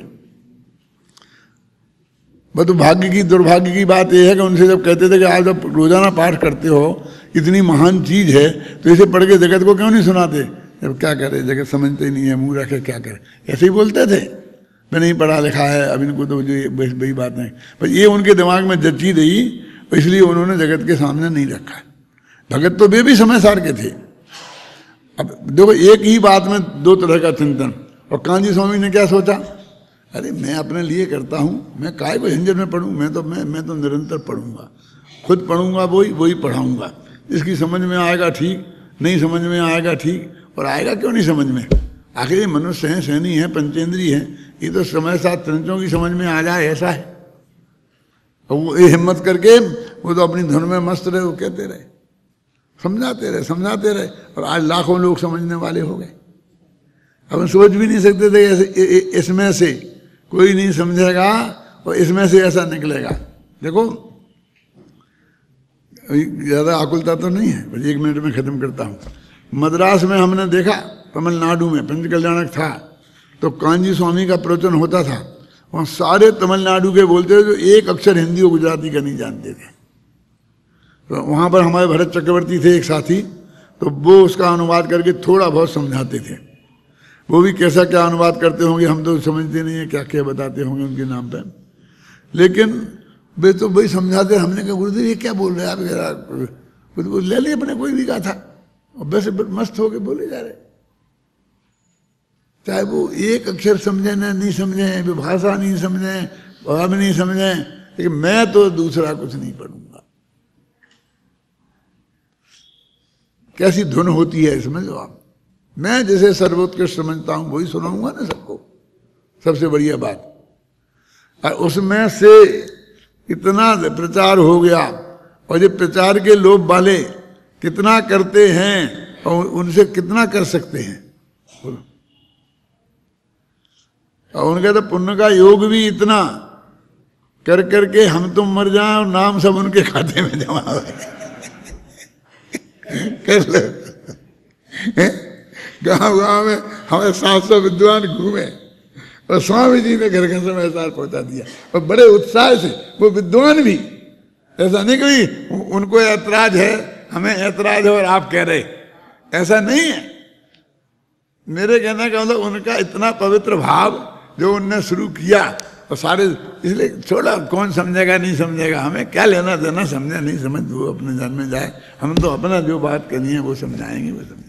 बस भाग्य की दुर्भाग्य की बात यह है कि उनसे जब कहते थे कि आप जब रोजाना पाठ करते हो, इतनी महान चीज है, तो इसे पढ़ के जगत को क्यों नहीं सुनाते? जब क्या करे, जगत समझते ही नहीं है, मुंह रखे क्या करे, ऐसे ही बोलते थे। मैं नहीं पढ़ा लिखा है, अब इनको तो वही बात नहीं, पर ये उनके दिमाग में जच्ची रही, इसलिए उन्होंने जगत के सामने नहीं रखा। भगत तो वे भी समय सार के थे। अब देखो, एक ही बात में दो तरह का चिंतन। और कांजी स्वामी ने क्या सोचा, अरे मैं अपने लिए करता हूँ, मैं काय को झंझट में पढ़ूँ, मैं तो निरंतर पढ़ूंगा, खुद पढ़ूंगा, वही पढ़ाऊंगा। इसकी समझ में आएगा ठीक, नहीं समझ में आएगा ठीक, और आएगा क्यों नहीं समझ में? आखिर ये मनुष्य हैं, सैनी है, पंचेंद्रीय है, ये तो समय साथ त्रंचों की समझ में आ जाए ऐसा है। और वो ये हिम्मत करके वो तो अपनी धुन में मस्त रहे, वो कहते रहे, समझाते रहे, और आज लाखों लोग समझने वाले हो गए। अब हम सोच भी नहीं सकते थे इसमें से कोई नहीं समझेगा और इसमें से ऐसा निकलेगा। देखो, ज़्यादा आकुलता तो नहीं है, बस 1 मिनट में ख़त्म करता हूँ। मद्रास में हमने देखा, तमिलनाडु में पंच कल्याणक था, तो कांजी स्वामी का प्रवचन होता था। वहाँ सारे तमिलनाडु के बोलते थे जो एक अक्षर हिंदी और गुजराती का नहीं जानते थे। तो वहाँ पर हमारे भरत चक्रवर्ती थे एक साथी, तो वो उसका अनुवाद करके थोड़ा बहुत समझाते थे। वो भी कैसा क्या अनुवाद करते होंगे हम तो समझते नहीं है, क्या क्या बताते होंगे उनके नाम पर, लेकिन वे तो वही समझाते। हमने कहा गुरुदेव ये क्या बोल रहे हैं आप, ले लिया अपने कोई भी कहा था, और वैसे मस्त होके बोले जा रहे, चाहे वो एक अक्षर समझे ना नहीं समझे, भाषा नहीं समझे, भाव नहीं समझे, लेकिन मैं तो दूसरा कुछ नहीं पढ़ूंगा। कैसी धुन होती है समझ लो आप। मैं जैसे सर्वोत्कृष्ट समझता हूं वही सुनाऊंगा ना सबको, सबसे बढ़िया बात। और उसमें से इतना प्रचार हो गया, और ये प्रचार के लोभ वाले कितना करते हैं और उनसे कितना कर सकते हैं। और उनका तो पुण्य का योग भी इतना कर करके हम तुम मर जाएं और नाम सब उनके खाते में जमा हो कर लो। गाँव में हमें 700 विद्वान घूमे और स्वामी जी ने घर घर समय सार पहुंचा दिया, और बड़े उत्साह से। वो विद्वान भी ऐसा नहीं कि उनको ऐतराज है, हमें ऐतराज है और आप कह रहे, ऐसा नहीं है। मेरे कहने का मतलब उनका इतना पवित्र भाव जो उनने शुरू किया, और सारे इसलिए छोड़ा, कौन समझेगा नहीं समझेगा, हमें क्या लेना देना, समझे नहीं समझ वो अपने जान में जाए। हम तो अपना जो बात करनी है वो समझाएंगे, वो समझाएंगे।